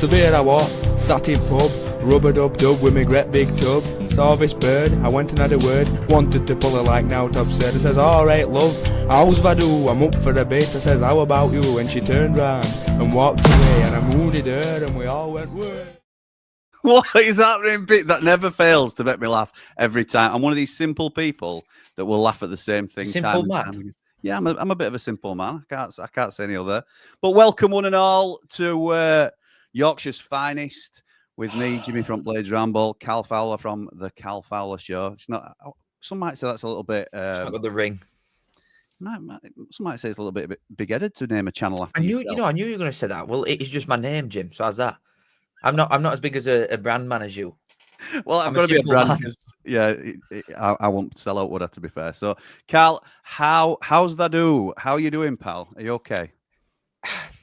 So there I was, sat in pub, rubber-dub-dub with me great big tub. Saw this bird, I went and had a word, wanted to pull her like now top said. I says, alright love, how's Vadu? I'm up for a bit. I says, how about you? And she turned round and walked away, and I mooned her and we all went, word. What is happening? That never fails to make me laugh every time. I'm one of these simple people that will laugh at the same thing. Simple man. Yeah, I'm a bit of a simple man. I can't say any other. But welcome one and all to Yorkshire's finest with me, Jimmy from Blades Ramble, Cal Fowler from the Cal Fowler Show. It's not. Some might say that's a little bit. It's not got the ring. Some might say it's a little bit big-headed to name a channel after yourself. I knew you were going to say that. Well, it's just my name, Jim. So how's that? I'm not as big as a brand man as you. Well, I've got to be a brand because, yeah, I won't sell out, would I, to be fair. So, Cal, how's that do? How are you doing, pal? Are you okay?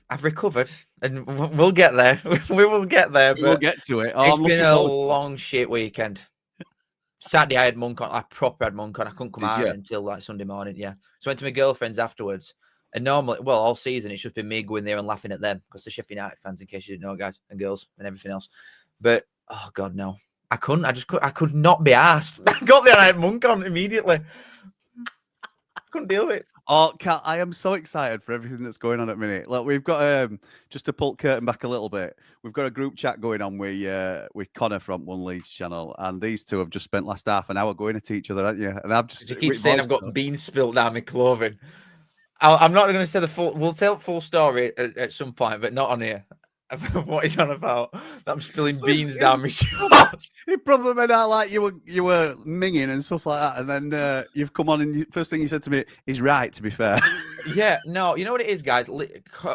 I've recovered, and we'll get there. We will get there. But we'll get to it. It's been a long shit weekend. Saturday, I had monk on. I proper had monk on. I couldn't come out until like Sunday morning. Yeah. So I went to my girlfriend's afterwards. And normally, well, all season, it's just been me going there and laughing at them because they're Sheffield United fans, in case you didn't know, guys and girls and everything else. But, oh, God, no. I couldn't. I could not be asked. I got there and I had monk on immediately. I couldn't deal with it. Oh, Cal, I am so excited for everything that's going on at the minute. Look, we've got, just to pull curtain back a little bit, we've got a group chat going on with Connor from One Leeds channel, and these two have just spent last half an hour going at each other, haven't you? And I've just... You keep saying I've got beans spilt down my clothing. I'm not going to say the full... We'll tell the full story at some point, but not on here. What he's on about? That I'm spilling beans down my shorts. It probably made out like you were minging and stuff like that, and then you've come on and first thing you said to me is right. To be fair, yeah, no, you know what it is, guys.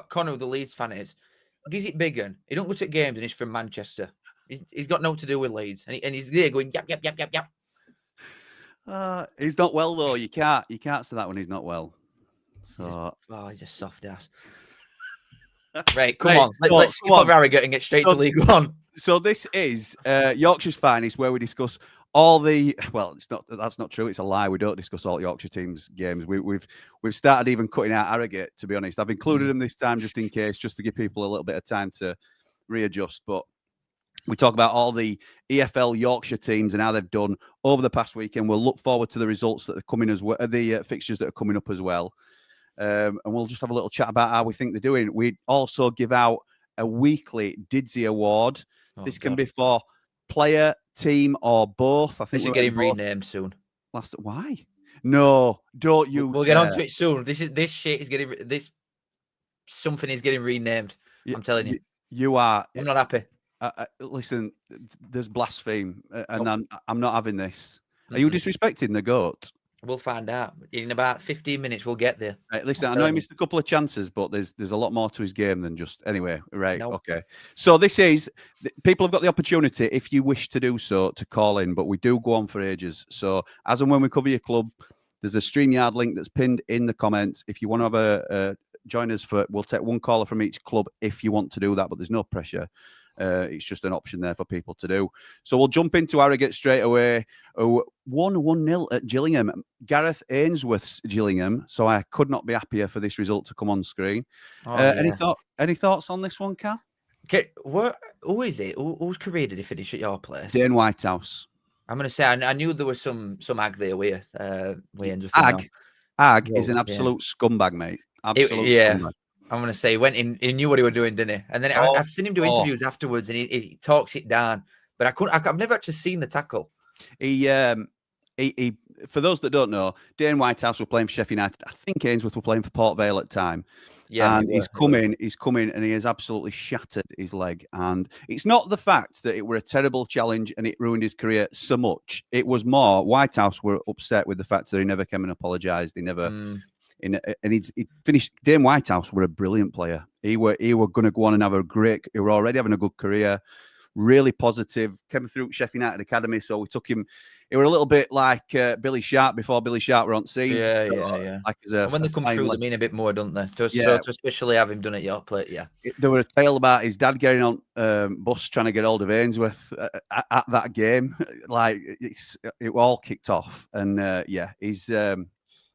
Connor, the Leeds fan, is gives it bigger. He don't go to games and he's from Manchester. He's got no to do with Leeds, and he's there going yap. He's not well though. You can't say that when he's not well. So he's a soft ass. Right, come on. Let's skip over Harrogate and get straight to League One. So this is Yorkshire's finest, where we discuss all the. Well, it's not. That's not true. It's a lie. We don't discuss all Yorkshire teams' games. We've started even cutting out Harrogate. To be honest, I've included them this time just in case, just to give people a little bit of time to readjust. But we talk about all the EFL Yorkshire teams and how they've done over the past weekend. We'll look forward to the results that are coming as well, the fixtures that are coming up as well. And we'll just have a little chat about how we think they're doing. We also give out a weekly Diddy award. This can be for player, team, or both. I think this is getting renamed soon. Why? No, don't you? We'll get onto it soon. This shit is getting something is getting renamed. I'm telling you. You are. I'm not happy. Listen, there's blaspheme, and I'm not having this. Are you disrespecting the GOAT? We'll find out. In about 15 minutes, we'll get there. Right, listen, I know he missed a couple of chances, but there's a lot more to his game than just... Anyway, right, okay. So this is... People have got the opportunity, if you wish to do so, to call in, but we do go on for ages. So as and when we cover your club, there's a StreamYard link that's pinned in the comments. If you want to have a join us for... We'll take one caller from each club if you want to do that, but there's no pressure. It's just an option there for people to do. So we'll jump into Harrogate straight away. 1-1-0 at Gillingham. Gareth Ainsworth's Gillingham. So I could not be happier for this result to come on screen. Any thoughts on this one, Cal? Okay, who is it? Whose career did he finish at your place? Dane Whitehouse. I'm going to say I knew there was some ag there with Ainsworth. Ag is an absolute scumbag, mate. Absolute scumbag. I'm going to say he knew what he was doing, didn't he? And then I've seen him do interviews afterwards, and he talks it down. But I've never actually seen the tackle. He for those that don't know, Dane Whitehouse were playing for Sheffield United. I think Ainsworth were playing for Port Vale at the time. Yeah, and he's come in, and he has absolutely shattered his leg. And it's not the fact that it were a terrible challenge and it ruined his career so much. It was more Whitehouse were upset with the fact that he never came and apologised. He never. And he finished. Dane Whitehouse were a brilliant player. He were going to go on and have a great. He were already having a good career, really positive. Came through Sheffield United Academy, so we took him. He were a little bit like Billy Sharp before Billy Sharp were on scene. Yeah. Like when they come through, they mean a bit more, don't they? To especially have him done at your plate, There were a tale about his dad getting on bus trying to get hold of Ainsworth at that game. Like it all kicked off, and he's.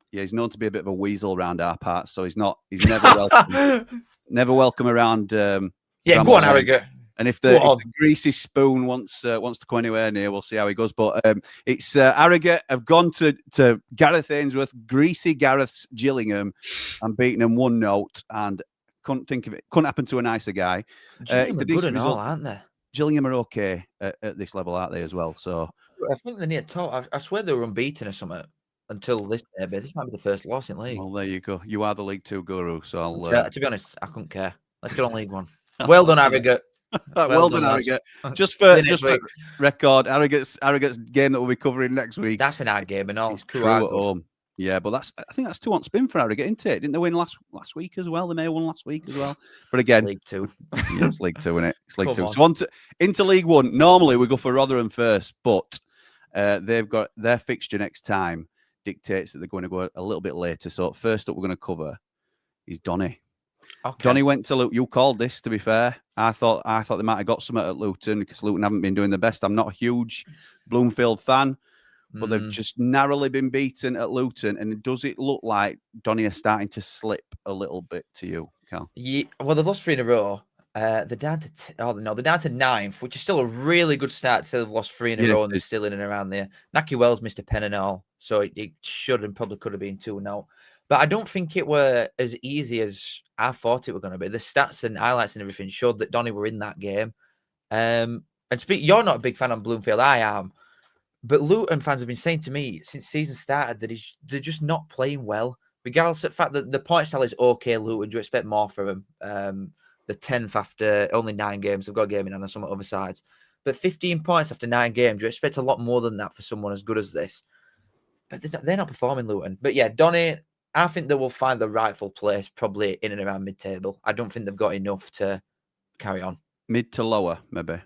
He's known to be a bit of a weasel around our parts, so he's never welcome. Never welcome around. Go on, Harrogate. And if the greasy spoon wants to go anywhere near, we'll see how he goes. But it's Harrogate have gone to Gareth Ainsworth, greasy Gareth's Gillingham, and beaten them 1-0. And couldn't think of it. Couldn't happen to a nicer guy. It's a good and all, aren't they? Gillingham are okay at this level, aren't they, as well? So I think they're near top. I swear they were unbeaten or something until this. Maybe this might be the first loss in league. Well, there you go. You are the League Two guru. So I'll to be honest, I couldn't care. Let's get on League One. Well done, Harrogate. Well done, Harrogate. Just for record, Harrogate's game that we'll be covering next week. That's an hard game and all. It's Crewe at home. Yeah, but I think that's 2 on spin for Harrogate, isn't it? Didn't they win last week as well? They may have won last week as well. But again, League Two. Yeah, it's League Two, isn't it? It's League Two. So into League One. Normally we go for Rotherham first, but they've got their fixture next time dictates that they're going to go a little bit later. So first up, we're going to cover is Donny. Okay. Donny went to Luton. You called this, to be fair. I thought they might have got something at Luton because Luton haven't been doing the best. I'm not a huge Bloomfield fan, but they've just narrowly been beaten at Luton. And does it look like Donny are starting to slip a little bit to you, Cal? Yeah, well, they've lost 3 in a row. They're down to they're down to 9th, which is still a really good start. So they've lost 3 in a row and they're still in and around there. Naki Wells missed a pen and all, so it should and probably could have been 2-0. But I don't think it were as easy as I thought it were going to be. The stats and highlights and everything showed that Donny were in that game. And you're not a big fan of Bloomfield, I am. But Luton fans have been saying to me since season started that they're just not playing well. Regardless of the fact that the point style is okay, Luton, do you expect more from them? The 10th after only 9 games. They've got a game in on some other sides. But 15 points after 9 games, do you expect a lot more than that for someone as good as this? But they're not performing, Luton. But yeah, Donny, I think they will find the rightful place probably in and around mid-table. I don't think they've got enough to carry on. Mid to lower, maybe.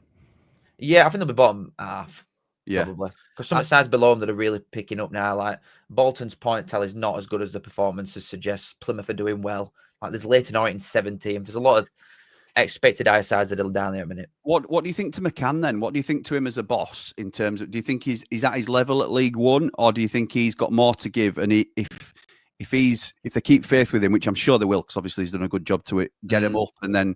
Yeah, I think they'll be bottom half. Yeah. Probably. Because some of the sides below them that are really picking up now, like Bolton's point tally is not as good as the performances suggest. Plymouth are doing well. Like there's Leyton Orient in 17th. There's a lot of expected high sides that are down there a minute. What do you think to McCann then? What do you think to him as a boss in terms of, do you think he's at his level at League One, or do you think he's got more to give? And if they keep faith with him, which I'm sure they will, because obviously he's done a good job to get him up, and then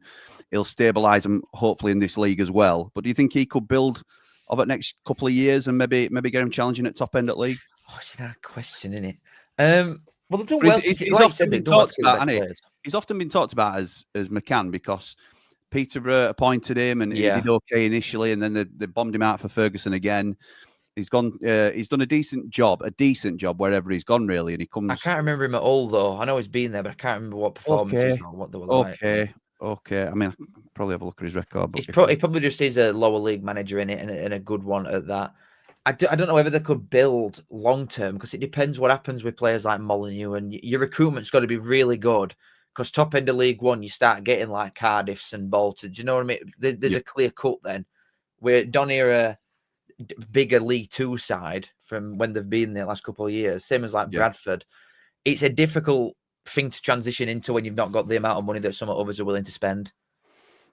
he'll stabilise him hopefully in this league as well. But do you think he could build over the next couple of years and maybe get him challenging at top end at league? Oh, it's a question, isn't it? Well, they've done well. He's often been talked about, hasn't he? He's often been talked about as McCann because Peterborough appointed him, and he did okay initially, and then they bombed him out for Ferguson again. He's gone. He's done a decent job wherever he's gone, really. And he comes. I can't remember him at all, though. I know he's been there, but I can't remember what performances or what they were like. Okay. I mean, I can probably have a look at his record. But he probably just is a lower league manager in it, and a good one at that. I don't know whether they could build long term, because it depends what happens with players like Molyneux, and your recruitment's got to be really good. Because top end of League One, you start getting like Cardiffs and Bolton. Do you know what I mean? There's a clear cut then, where Donny are a bigger League Two side from when they've been there the last couple of years. Same as like Bradford. It's a difficult thing to transition into when you've not got the amount of money that some others are willing to spend.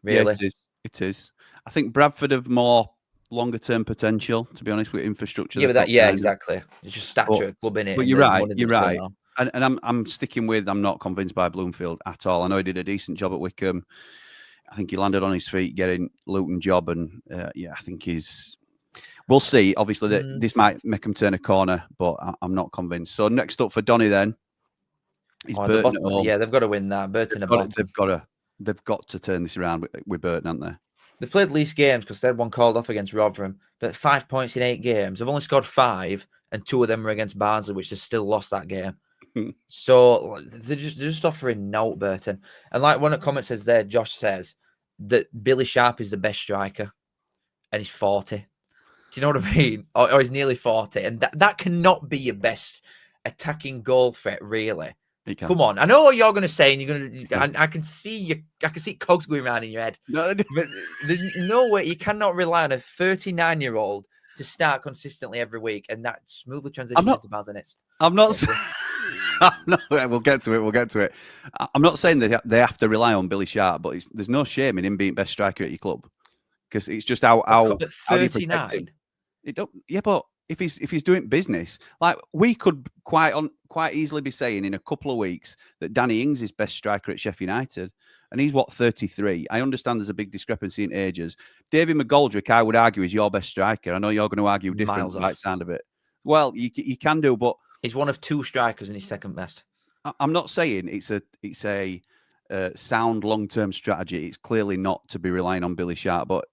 Really, yeah, it is. I think Bradford have more longer term potential, to be honest, with infrastructure. Exactly. It's just stature at club in it. But you're right. And I'm sticking with, I'm not convinced by Bloomfield at all. I know he did a decent job at Wickham. I think he landed on his feet getting Luton job, and I think we'll see. Obviously, this might make him turn a corner, but I'm not convinced. So next up for Donny then is Burton at home. Yeah, they've got to win that. Burton They've got to turn this around with Burton, haven't they? They've played least games because they had one called off against Rotherham, but 5 points in 8 games. They've only scored 5, and 2 of them were against Barnsley, which they still lost that game. So they're just offering note, Burton. And like one of the comments says there, Josh says that Billy Sharp is the best striker, and he's 40. Do you know what I mean? Or he's nearly 40, and that cannot be your best attacking goal threat, really. Come on, I know what you're going to say, and you're going to. I can see cogs going around in your head. No, but there's no way you cannot rely on a 39-year-old to start consistently every week, and that smoothly transition into Barnsley. I'm not. We'll get to it. I'm not saying that they have to rely on Billy Sharp, but there's no shame in him being best striker at your club, because it's just how 39. It don't. Yeah, but if he's doing business, like we could quite easily be saying in a couple of weeks that Danny Ings is best striker at Sheffield United, and he's what, 33. I understand there's a big discrepancy in ages. David McGoldrick, I would argue, is your best striker. I know you're going to argue different by the sound of it. Well, you can do, but he's one of 2 strikers and he's second best. I'm not saying it's a sound long-term strategy. It's clearly not to be relying on Billy Sharp, but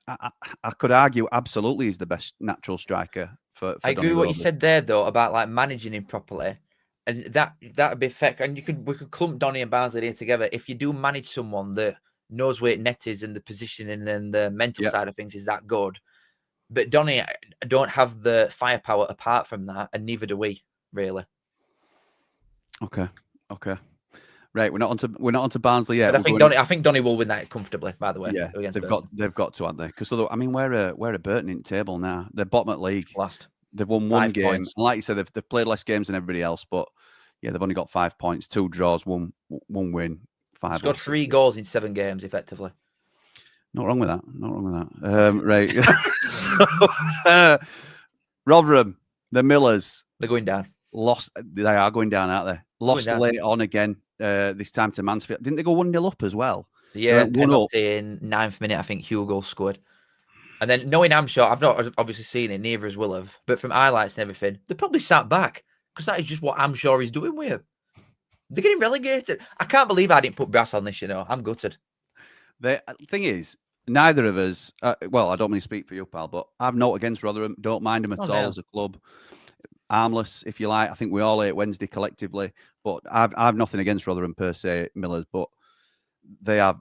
I could argue absolutely he's the best natural striker for I agree with what you said there though about like managing him properly, and that'd be fair. And we could clump Donny and Barnsley here together if you do manage someone that knows where net is and the positioning and the mental side of things is that good. But Donny don't have the firepower apart from that, and neither do we really. Okay. Right, we're not onto Barnsley yet. But I think Donny will win that comfortably. By the way, yeah, they've got to, haven't they? Because I mean, we're a Burton in the table now. They're bottom at league. Last. They've won 1 game. And like you said, they've played less games than everybody else, but yeah, they've only got 5 points, 2 draws, one win, 5. Scored 3 goals in 7 games, effectively. Not wrong with that. Right. So, Rotherham, the Millers, they're going down. They are going down, aren't they? Lost late on again. This time to Mansfield. Didn't they go 1-0 up as well? Yeah, penalty in 9th minute. I think Hugo scored. And then knowing Amshore, I've not obviously seen it, neither as will have, but from highlights and everything, they probably sat back because that is just what Amshore is doing with him. They're getting relegated. I can't believe I didn't put brass on this, I'm gutted. The thing is, neither of us, well, I don't mean to speak for you, pal, but I've no against Rotherham. Don't mind them at all as a club. Harmless, if you like. I think we all ate Wednesday collectively, but I've nothing against Rotherham per se, Millers, but they're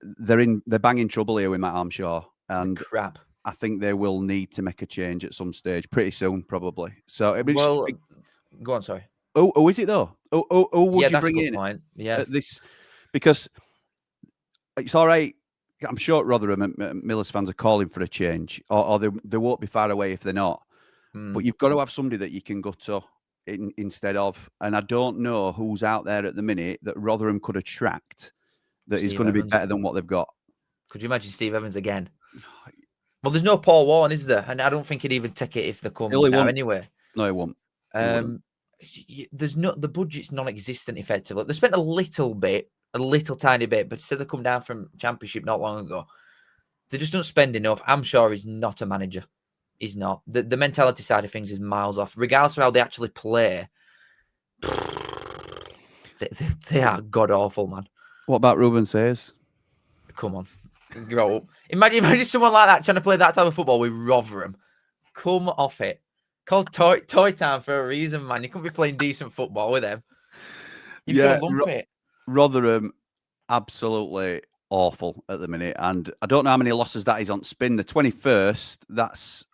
banging trouble here with Matt Armshaw, and crap. I think they will need to make a change at some stage, pretty soon, probably. So, go on, sorry. Oh, is it though? Oh, would you bring in? Point. Yeah, this because it's all right. I'm sure Rotherham and Millers fans are calling for a change, or they won't be far away if they're not. But you've got to have somebody that you can go to instead of. And I don't know who's out there at the minute that Rotherham could attract that is going to be better than what they've got. Could you imagine Steve Evans again? Well, there's no Paul Warren, is there? And I don't think he'd even take it if they come now anyway. No, he won't. The budget's non-existent effectively. They spent a little tiny bit, but instead they come down from Championship not long ago. They just don't spend enough. I'm sure he's not a manager. He's not. The mentality side of things is miles off. Regardless of how they actually play, they are god-awful, man. What about Ruben Sayers? Come on. Grow up. Imagine someone like that trying to play that type of football with Rotherham. Come off it. Called toy time for a reason, man. You couldn't be playing decent football with them. Rotherham, absolutely awful at the minute, and I don't know how many losses that is on spin. The 21st, that's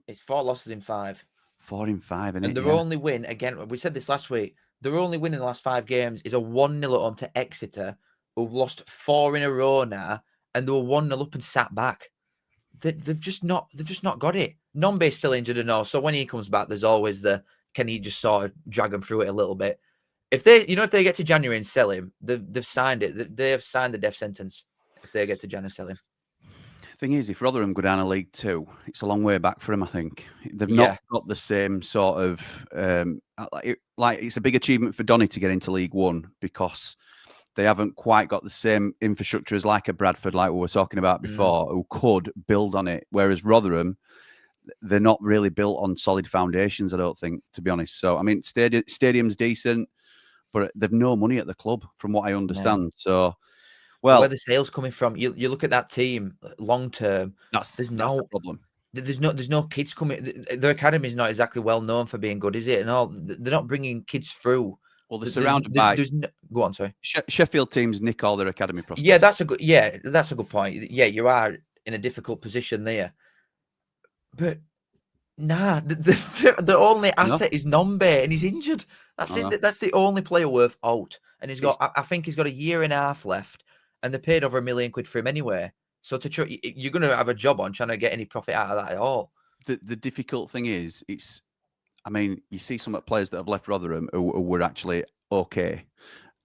it's 4 losses in 5. 4 in 5, and their only win, again, we said this last week, their only win in the last 5 games is a 1-0 at home to Exeter, who've lost 4 in a row now, and they were 1-0 up and sat back. They've just not got it. Nombe's still injured and all, so when he comes back, there's always can he just sort of drag them through it a little bit. If they get to January and sell him, they've signed it. They have signed the death sentence. If they get to January and sell him. Thing is, if Rotherham go down to League 2, it's a long way back for them. I think they've not got the same sort of like it's a big achievement for Donny to get into League 1 because they haven't quite got the same infrastructure as like a Bradford, like we were talking about before, who could build on it. Whereas Rotherham, they're not really built on solid foundations, I don't think, to be honest. So I mean, stadium's decent, but they've no money at the club, from what I understand. Yeah. So, where the sales coming from? You look at that team long term. That's the problem. There's no kids coming. Their academy is not exactly well known for being good, is it? And all they're not bringing kids through. Well, they're surrounded by. Go on, sorry. Sheffield teams nick all their academy prospects. Yeah, that's a good point. Yeah, you are in a difficult position there. But nah, the only asset is Nombe, and he's injured. That's it. That's the only player worth out. And I think he's got 1.5 years left, and they paid over £1 million for him anyway. So you're going to have a job on trying to get any profit out of that at all. The difficult thing is, I mean, you see some players that have left Rotherham who were actually okay,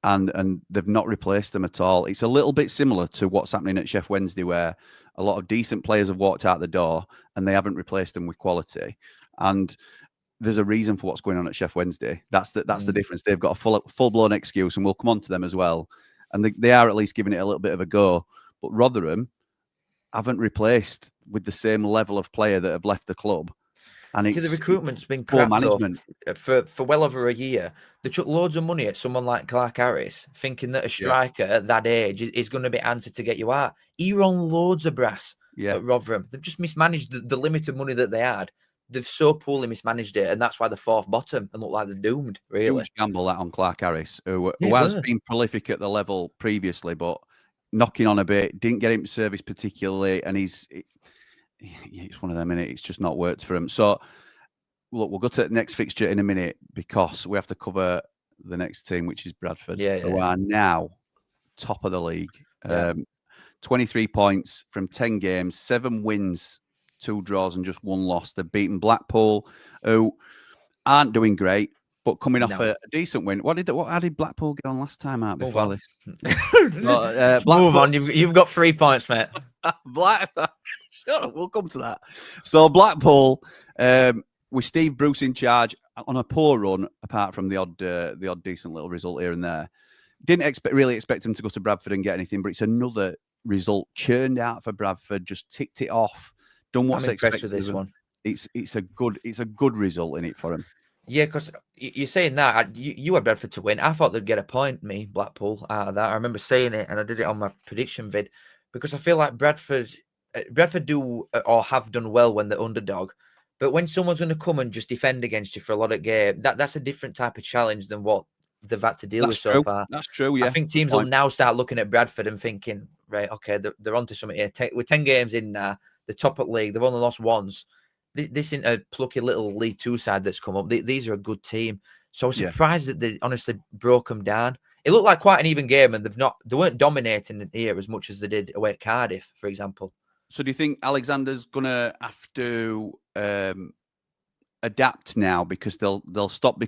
and they've not replaced them at all. It's a little bit similar to what's happening at Sheff Wednesday, where a lot of decent players have walked out the door and they haven't replaced them with quality. and there's a reason for what's going on at Sheff Wednesday. That's the difference. They've got a full blown excuse, and we'll come on to them as well. And they are at least giving it a little bit of a go. But Rotherham haven't replaced with the same level of player that have left the club. And because the recruitment's been crap management for well over a year. They took loads of money at someone like Clark Harris, thinking that a striker at that age is going to be answered to get you out. He won loads of brass at Rotherham. They've just mismanaged the limited money that they had. They've so poorly mismanaged it, and that's why they're fourth bottom and look like they're doomed. Really, huge gamble that on Clark Harris, who has been prolific at the level previously, but knocking on a bit, didn't get him service particularly, and it's one of them, innit? It's just not worked for him. So, look, we'll go to the next fixture in a minute because we have to cover the next team, which is Bradford, who are now top of the league. 23 points from 10 games, 7 wins, 2 draws, and just 1 loss. They've beaten Blackpool, who aren't doing great, but coming off a decent win. How did Blackpool get on last time out before this? Move on. You've got 3 points, mate. Shut up, we'll come to that. So Blackpool, with Steve Bruce in charge, on a poor run, apart from the odd decent little result here and there. Didn't really expect him to go to Bradford and get anything, but it's another result churned out for Bradford. Just ticked it off. Done what's expected with this one. It's a good result in it for him. Yeah, because you're saying that you had Bradford to win. I thought they'd get a point, Blackpool, out of that. I remember saying it, and I did it on my prediction vid because I feel like Bradford do or have done well when they're underdog, but when someone's going to come and just defend against you for a lot of game, that's a different type of challenge than what they've had to deal with so far. That's true. Yeah, I think teams will now start looking at Bradford and thinking, right, okay, they're onto something here. We're 10 games in now. The top at league. They've only lost once. This isn't a plucky little League 2 side that's come up. These are a good team. So I was surprised that they honestly broke them down. It looked like quite an even game, and they weren't dominating here as much as they did away at Cardiff, for example. So do you think Alexander's gonna have to adapt now because they'll stop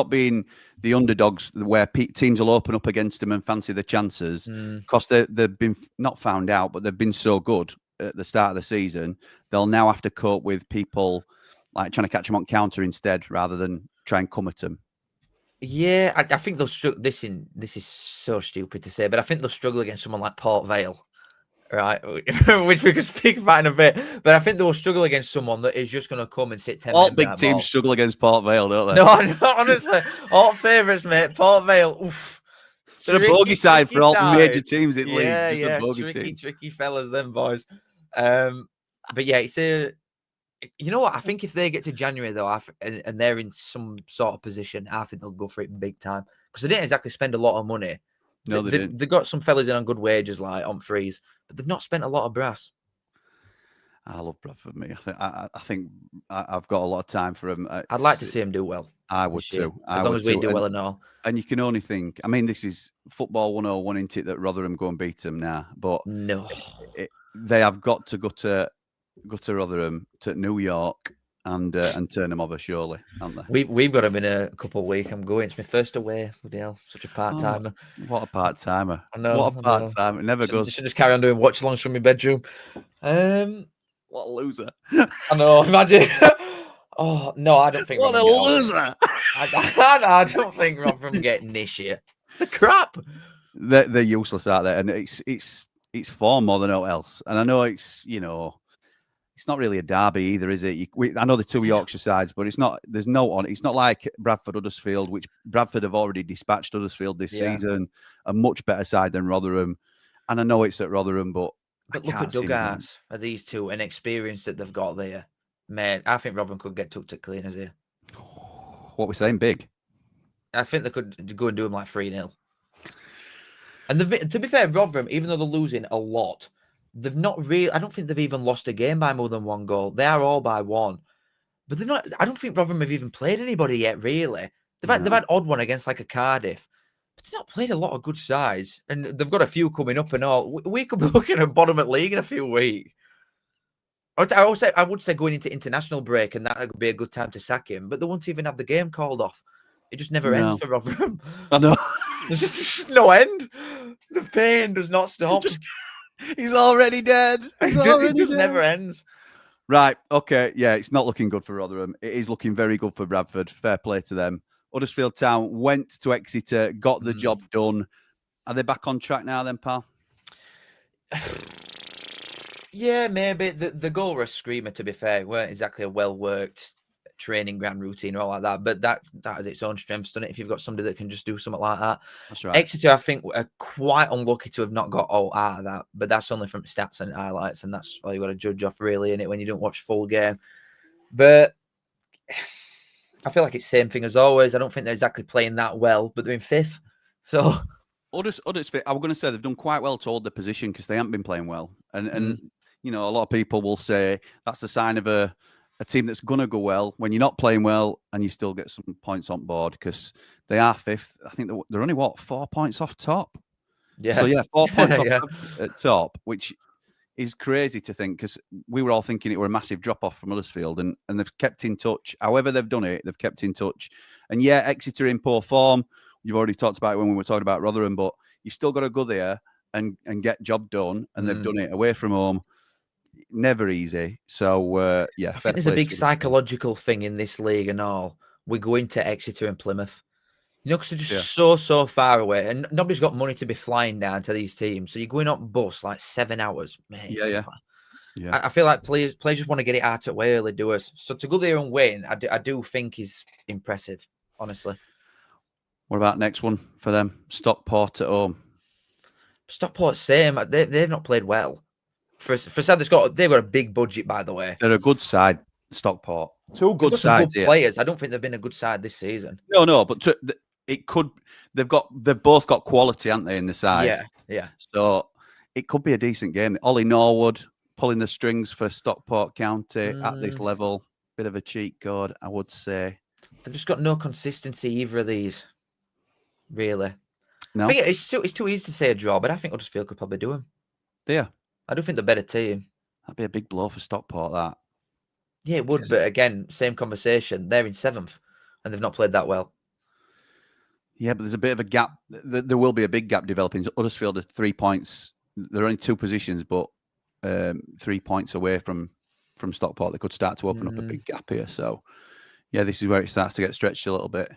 being the underdogs where teams will open up against them and fancy the chances because they've been not found out, but they've been so good at the start of the season. They'll now have to cope with people like trying to catch them on counter instead rather than try and come at them. Yeah, I think they'll struggle. This is so stupid to say, but I think they'll struggle against someone like Port Vale, right? Which we can speak about in a bit. But I think they'll struggle against someone that is just going to come and sit 10 All big teams struggle against Port Vale, don't they? No, honestly, all favourites, mate. Port Vale, oof. It's a bogey side for all the major teams in league. Just a bogey tricky fellas, them boys. But yeah, it's you know what? I think if they get to January though, and they're in some sort of position, I think they'll go for it big time because they didn't exactly spend a lot of money. No, they didn't. They got some fellas in on good wages like on freeze, but they've not spent a lot of brass. I love Bradford. I think I've got a lot of time for him. I'd like to see him do well. I would too. As long as we do well and all. And you can only think. I mean, this is football 101, isn't it? That Rotherham go and beat them now, but no, they have got to go to Rotherham, to New York, and turn them over, surely, haven't they? We've got him in a couple of weeks. I'm going. It's my first away. Bloody hell, such a part timer. Oh, what a part timer! I know. What a part timer! It never goes. Should just carry on doing watch alongs from my bedroom. What a loser! I know. Imagine. Oh no, I don't think. What a loser! I don't think Rotherham getting this year. The crap. They're useless out there, and it's form more than else. And I know it's not really a derby either, is it? I know the 2 Yorkshire sides, but it's not. There's no on. It's not like Bradford Huddersfield, which Bradford have already dispatched Huddersfield this season. A much better side than Rotherham, and I know it's at Rotherham, but look at Duggarts are these two and experience that they've got there. Mate, I think Rotherham could get tucked at cleaners here. What we're saying, big. I think they could go and do them like 3-0. And to be fair, Rotherham, even though they're losing a lot, they've not really. I don't think they've even lost a game by more than 1 goal. They are all by 1, but they're not. I don't think Rotherham have even played anybody yet. Really, they've had odd one against like a Cardiff, but they've not played a lot of good sides, and they've got a few coming up and all. We could be looking at bottom at league in a few weeks. I would say going into international break, and that would be a good time to sack him. But they won't even have the game called off. It just never ends for Rotherham. I know. There's just no end. The pain does not stop. He's already dead. It just never ends. Right. Okay. Yeah, it's not looking good for Rotherham. It is looking very good for Bradford. Fair play to them. Huddersfield Town went to Exeter, got the job done. Are they back on track now then, pal? Yeah, maybe. The goal was a screamer, to be fair. It weren't exactly a well-worked training ground routine or all like that, but that has its own strengths, doesn't it? If you've got somebody that can just do something like that. That's right. Exeter, I think, are quite unlucky to have not got all out of that, but that's only from stats and highlights, and that's all you've got to judge off, really, in it when you don't watch full game. But I feel like it's the same thing as always. I don't think they're exactly playing that well, but they're in fifth. So Huddersfield, I was going to say they've done quite well to hold their position because they haven't been playing well. And you know, a lot of people will say that's a sign of a team that's going to go well when you're not playing well and you still get some points on board because they are fifth. I think they're only, 4 points off top? Yeah. So, 4 points off at top, which is crazy to think because we were all thinking it were a massive drop-off from Huddersfield and they've kept in touch. However they've done it, they've kept in touch. And, Exeter in poor form. You've already talked about it when we were talking about Rotherham, but you've still got to go there and get job done, and they've done it away from home. Never easy. So, I think there's a big psychological thing in this league and all. We're going to Exeter and Plymouth. You know, because they're just so far away, and nobody's got money to be flying down to these teams. So you're going on bus like 7 hours, mate. Yeah. I feel like players just want to get it out of the way early doers. So to go there and win, I do think is impressive, honestly. What about next one for them? Stockport at home. Stockport, same. They've not played well. For a side they've got a big budget, by the way. They're a good side, Stockport. Two good sides here. Players. I don't think they've been a good side this season. No, but it could. They've both got quality, haven't they, in the side? Yeah. So it could be a decent game. Ollie Norwood pulling the strings for Stockport County at this level. Bit of a cheat code, I would say. They've just got no consistency, either of these. Really. No. I think it's too easy to say a draw, but I think Huddersfield could probably do them. Yeah. I do think they're a better team. That'd be a big blow for Stockport, that. Yeah, it would, but again, same conversation. They're in 7th, and they've not played that well. Yeah, but there's a bit of a gap. There will be a big gap developing. Huddersfield are 3 points. They're only 2 positions, but 3 points away from Stockport. They could start to open up a big gap here. So, this is where it starts to get stretched a little bit.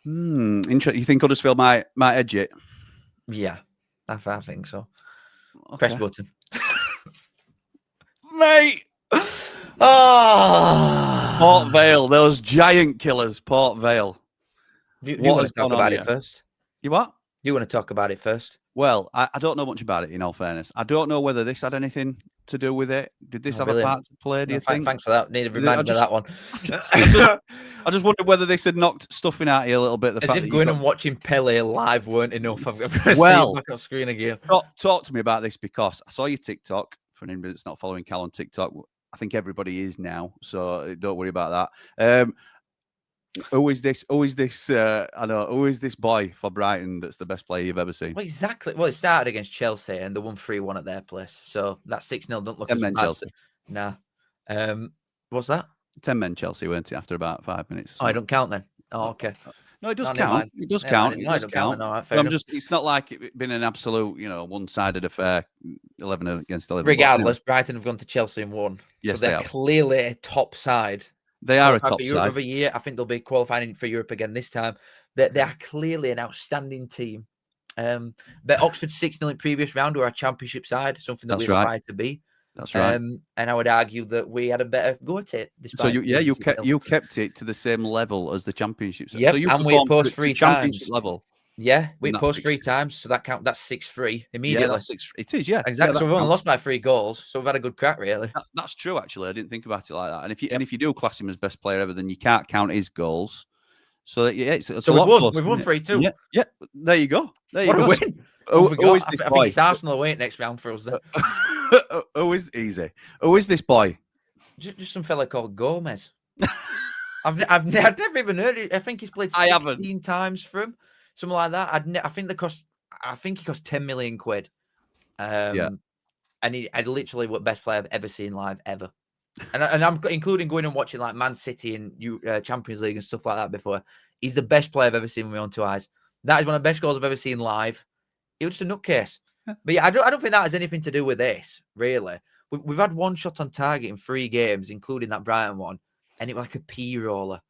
Interesting. You think Huddersfield might edge it? Yeah, I think so. Okay. Press button. Mate! Port Vale, those giant killers, Port Vale. You want to talk about it first? You what? You want to talk about it first? Well, I don't know much about it, in all fairness. I don't know whether this had anything to do with it. Did this have a part to play, do you think? Thanks for that. Need to remind me of that one. I just wondered whether this had knocked stuffing out of you a little bit. As if going and watching Pele live weren't enough. I've got to see it back on screen again. Talk to me about this, because I saw your TikTok. For anybody that's not following Cal on TikTok, I think everybody is now, so don't worry about that. Who is this? Who is this boy for Brighton that's the best player you've ever seen? Well, exactly. Well, it started against Chelsea and they won 3-1 at their place. So that 6-0 don't look 10 as men bad. Chelsea. Nah. What's that? 10 men Chelsea, weren't it, after about 5 minutes? Oh, I don't count then. Oh, okay. No, it does count. It does count. It does count. No, it's not like it been an absolute, one-sided affair, 11 against 11. Regardless, Brighton have gone to Chelsea and won. Yes, so they're clearly a top side. They are a top side. Every year, I think they'll be qualifying for Europe again this time. They are clearly an outstanding team. But Oxford 6-0 in previous round were a championship side, something that we aspire to be. That's right. And I would argue that we had a better go at it. So you kept it to the same level as the championship. Yep, so you and we post 3 championship times. Level. Yeah, we post 3 times, so that's 6-3 immediately. Yeah, that's 6. It is, yeah, exactly. Yeah, so we've only lost by 3 goals, so we've had a good crack, really. That's true, actually. I didn't think about it like that. And if you do class him as best player ever, then you can't count his goals. So it's a lot closer. We've won 3-2. Yeah. There you go. What a win! Who is this boy? I think it's Arsenal away next round for us. Then. Who is easy? Who is this boy? Just some fella called Gomez. I've never even heard it. I think he's played 16 times for him, something like that. I think he cost 10 million quid. And I'd literally what best player I've ever seen live ever. And I'm including going and watching like Man City and Champions League and stuff like that before. He's the best player I've ever seen with my own 2 eyes. That is one of the best goals I've ever seen live. It was just a nutcase. But yeah, I don't think that has anything to do with this, really. We've had one shot on target in 3 games, including that Brighton one, and it was like a pea roller.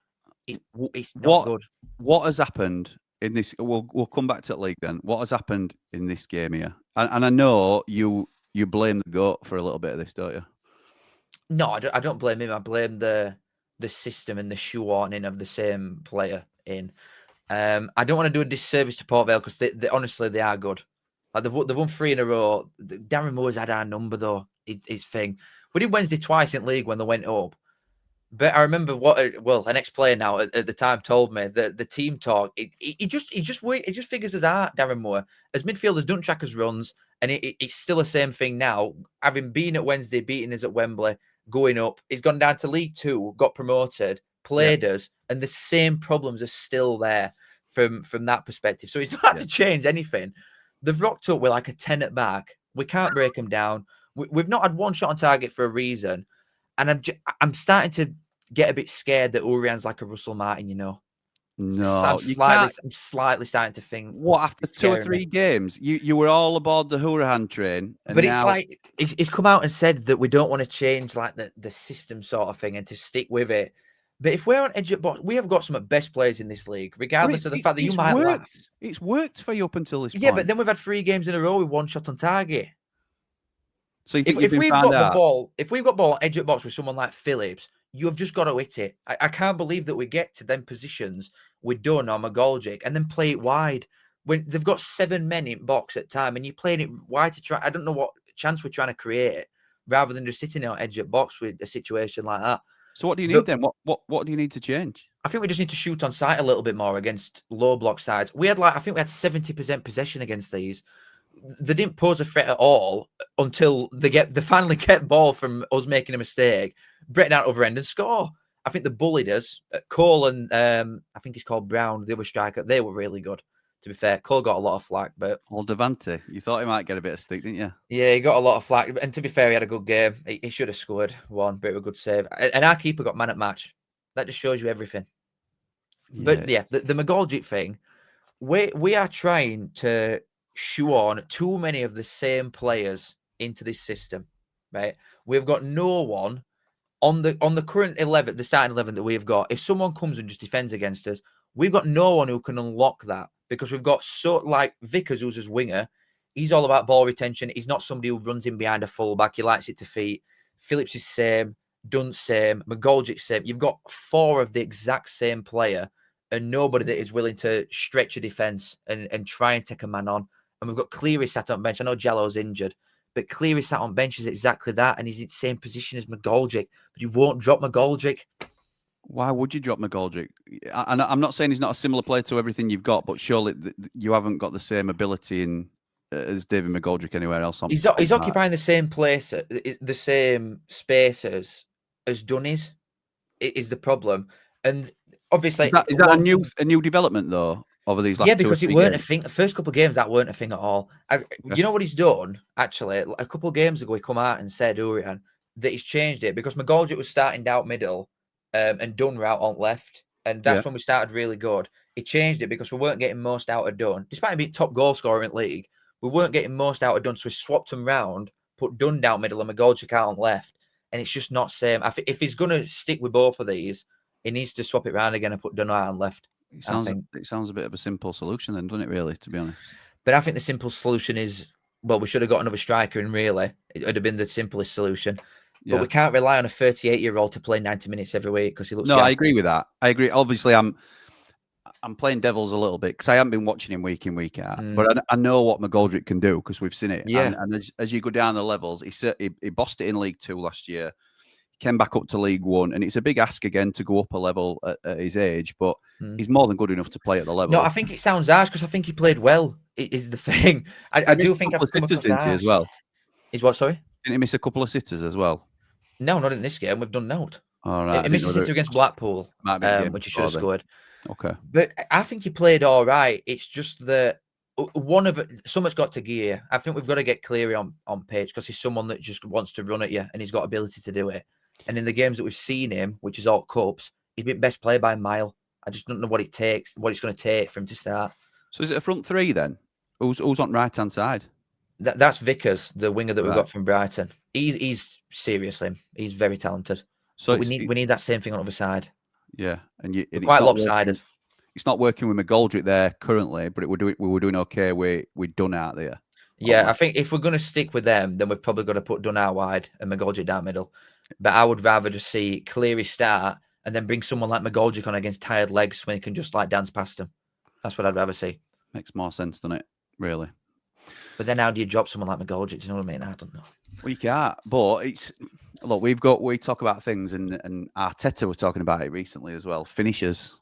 It's not good. What has happened in this? We'll come back to the league then. What has happened in this game here? And I know you blame the GOAT for a little bit of this, don't you? No, I don't blame him. I blame the system and the shoehorning of the same player in. I don't want to do a disservice to Port Vale because they honestly they are good. Like they've won 3 in a row. Darren Moore's had our number though. His thing. We did Wednesday twice in league when they went up. But I remember an ex-player now at the time told me that the team talk, it just figures us out, Darren Moore. As midfielders don't track as runs, and it's still the same thing now. Having been at Wednesday, beating us at Wembley, going up, he's gone down to League 2, got promoted, played us, and the same problems are still there from that perspective. So he's not had to change anything. They've rocked up with like a 10 at back. We can't break them down. We've not had one shot on target for a reason. And I'm starting to get a bit scared that Urian's like a Russell Martin, you know. No, I'm slightly starting to think. What, after 2 or 3 games, you were all aboard the Hurahan train, but now... it's like it's come out and said that we don't want to change like the system sort of thing and to stick with it. But if we're on edge at box, we have got some of the best players in this league, regardless of the fact that you might laugh. It's worked for you up until this point. Yeah, but then we've had 3 games in a row with 1 shot on target. So you think if we've got the ball, if we've got ball on edge at box with someone like Phillips, you've just got to hit it. I can't believe that we get to them positions with Dunn or McGoldrick and then play it wide when they've got 7 men in box at time and you're playing it wide to try. I don't know what chance we're trying to create rather than just sitting on edge at box with a situation like that. So what do you need then? What do you need to change? I think we just need to shoot on sight a little bit more against low block sides. I think we had 70% possession against these. They didn't pose a threat at all until they finally get ball from us making a mistake, break down over end and score. I think they bullied us. Cole and I think he's called Brown, the other striker. They were really good. To be fair, Cole got a lot of flack, but Devante, you thought he might get a bit of stick, didn't you? Yeah, he got a lot of flack. And to be fair, he had a good game. He should have scored one, but it was a good save. And our keeper got man at match. That just shows you everything. Yeah. But yeah, the McGoldrick thing, we are trying to shoe on too many of the same players into this system, right? We've got no one on the current 11, the starting 11 that we've got. If someone comes and just defends against us, we've got no one who can unlock that because we've got like Vickers, who's his winger. He's all about ball retention. He's not somebody who runs in behind a fullback. He likes it to feet. Phillips is same. Dunn's same. McGoldrick's same. You've got 4 of the exact same player and nobody that is willing to stretch a defence and try and take a man on. And we've got Cleary sat on bench. I know Jallo's injured, but Cleary sat on bench is exactly that. And he's in the same position as McGoldrick, but he won't drop McGoldrick. Why would you drop McGoldrick? I'm not saying he's not a similar player to everything you've got, but surely you haven't got the same ability as David McGoldrick anywhere else. He's occupying the same place, the same spaces as Dunn is the problem. And obviously... Is that a new development, though? Over these last because it weren't a thing. The first couple of games, that weren't a thing at all. You know what he's done? Actually, a couple of games ago, he come out and said, Urian, that he's changed it because McGoldrick was starting down middle and Dunn were out on left. And that's when we started really good. He changed it because we weren't getting most out of Dunn. Despite him being top goal scorer in the league, we weren't getting most out of Dunn. So we swapped him round, put Dunn down middle and McGoldrick out on left. And it's just not same. If he's going to stick with both of these, he needs to swap it round again and put Dunn out on left. It sounds a bit of a simple solution then, doesn't it, really, to be honest? But I think the simple solution is, well, we should have got another striker in, really. It would have been the simplest solution. Yeah. But we can't rely on a 38-year-old to play 90 minutes every week because he looks... No, I agree with that. I agree. Obviously, I'm playing devils a little bit because I haven't been watching him week in, week out. But I know what McGoldrick can do because we've seen it. Yeah. And as you go down the levels, he bossed it in League 2 last year. Came back up to League 1, and it's a big ask again to go up a level at his age, but he's more than good enough to play at the level. No, I think it sounds harsh because I think he played well, is the thing. I do think I've come across didn't he, as well? Is what, sorry? Didn't he miss a couple of sitters as well? No, not in this game. We've done note. All right. He missed a sitter against Blackpool, which he should have scored. Okay. But I think he played all right. It's just that someone's got to gear. I think we've got to get Cleary on page because he's someone that just wants to run at you and he's got ability to do it. And in the games that we've seen him, which is all cups, he's been best player by a mile. I just don't know what it's going to take for him to start. So is it a front 3 then? Who's on right-hand side? That's Vickers, the winger that we got from Brighton. He's seriously, he's very talented. So we need that same thing on the other side. Yeah, and it's quite lopsided. It's not working with McGoldrick there currently, but we were doing okay. We're done out there. Yeah, I think if we're going to stick with them, then we've probably got to put Dunn out wide and McGoldrick down middle. But I would rather just see Cleary start and then bring someone like McGoldrick on against tired legs when he can just like dance past them. That's what I'd rather see. Makes more sense, doesn't it? Really. But then how do you drop someone like McGoldrick? Do you know what I mean? I don't know. Well, you can't. But it's look, we talk about things, and Arteta was talking about it recently as well. Finishers.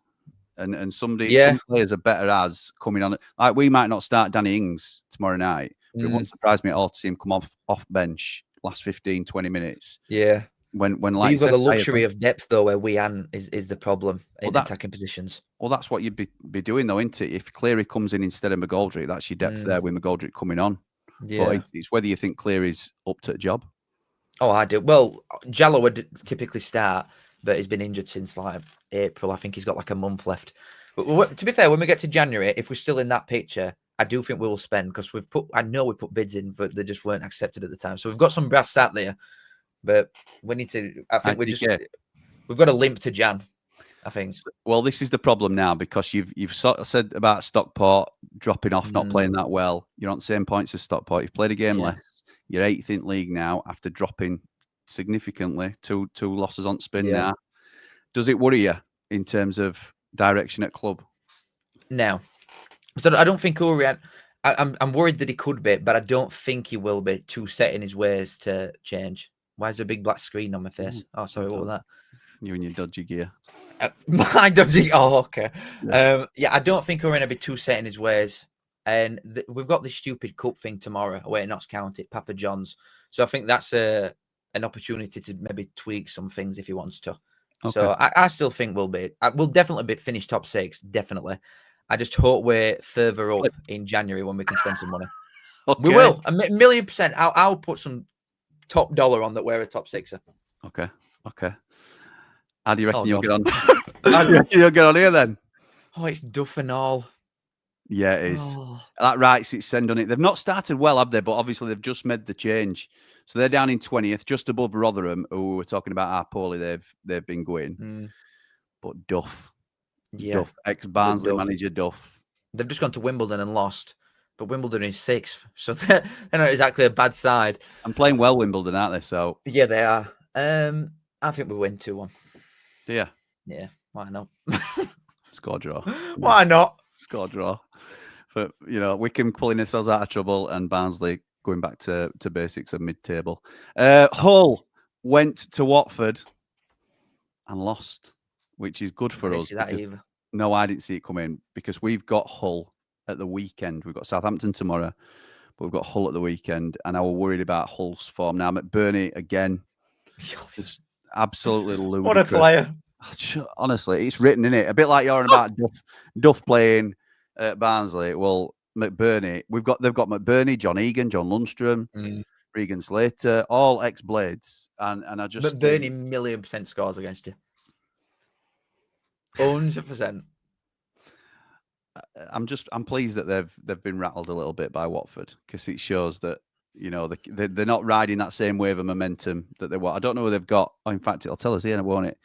And some players are better as coming on. Like we might not start Danny Ings tomorrow night, but it won't surprise me at all to see him come off bench last 15, 20 minutes. Yeah. When like you've got the luxury of depth though, where Wean is the problem in attacking positions. Well, that's what you'd be doing though, isn't it? If Cleary comes in instead of McGoldrick, that's your depth there with McGoldrick coming on. Yeah. But it's whether you think Cleary's up to the job. Oh, I do. Well, Jallo would typically start, but he's been injured since like April. I think he's got like a month left. But to be fair, when we get to January, if we're still in that picture, I do think we will spend because I know we put bids in, but they just weren't accepted at the time. So we've got some brass sat there, but we need to. I think we've got a limp to Jan. I think. Well, this is the problem now because you've sort of said about Stockport dropping off, not playing that well. You're on the same points as Stockport. You've played a game less. You're 8th in league now after dropping significantly. Two losses on spin now. Does it worry you in terms of direction at club? No. So I don't think I'm worried that he could be, but I don't think he will be too set in his ways to change. Why is there a big black screen on my face? Oh, sorry, what was that? You and your dodgy gear. My dodgy. Oh, okay. I don't think we're going to be too set in his ways. And we've got this stupid cup thing tomorrow away at Notts County, Papa John's. So I think that's an opportunity to maybe tweak some things if he wants to. Okay. So I still think we'll definitely be finished top 6, definitely. I just hope we're further up in January when we can spend some money. Okay. We will, 1,000,000%. I'll put some top dollar on that we're a top 6er. Okay. How do you reckon you'll get on? How do you reckon you'll get on here then? Oh, it's Duff and all. Yeah, it is. That writes its send on it. They've not started well, have they? But obviously they've just made the change. So they're down in 20th, just above Rotherham, who we're talking about how poorly they've been going. But Duff. Yeah. Duff, ex-Barnsley manager Duff. They've just gone to Wimbledon and lost. But Wimbledon is 6th. So they're not exactly a bad side. And playing well Wimbledon, aren't they? So yeah, they are. I think we win 2-1. Yeah. Yeah, why not? Score draw. Why not? Score draw. But Wycombe pulling themselves out of trouble and Barnsley going back to basics of mid-table. Hull went to Watford and lost, which is good for us. No, I didn't see it coming because we've got Hull at the weekend. We've got Southampton tomorrow, but we've got Hull at the weekend, and I was worried about Hull's form. Now, McBurney, again, just absolutely ludicrous. What a player. Honestly, it's written in it. A bit like you're on about Duff playing at Barnsley. Well, McBurney, they've got McBurney, John Egan, John Lundstrom, Regan Slater, all ex-Blades, and I just McBurney 1,000,000% scores against you. 100%. I'm pleased that they've been rattled a little bit by Watford because it shows that they're not riding that same wave of momentum that they want. I don't know who they've got. Oh, in fact, it'll tell us here, won't it?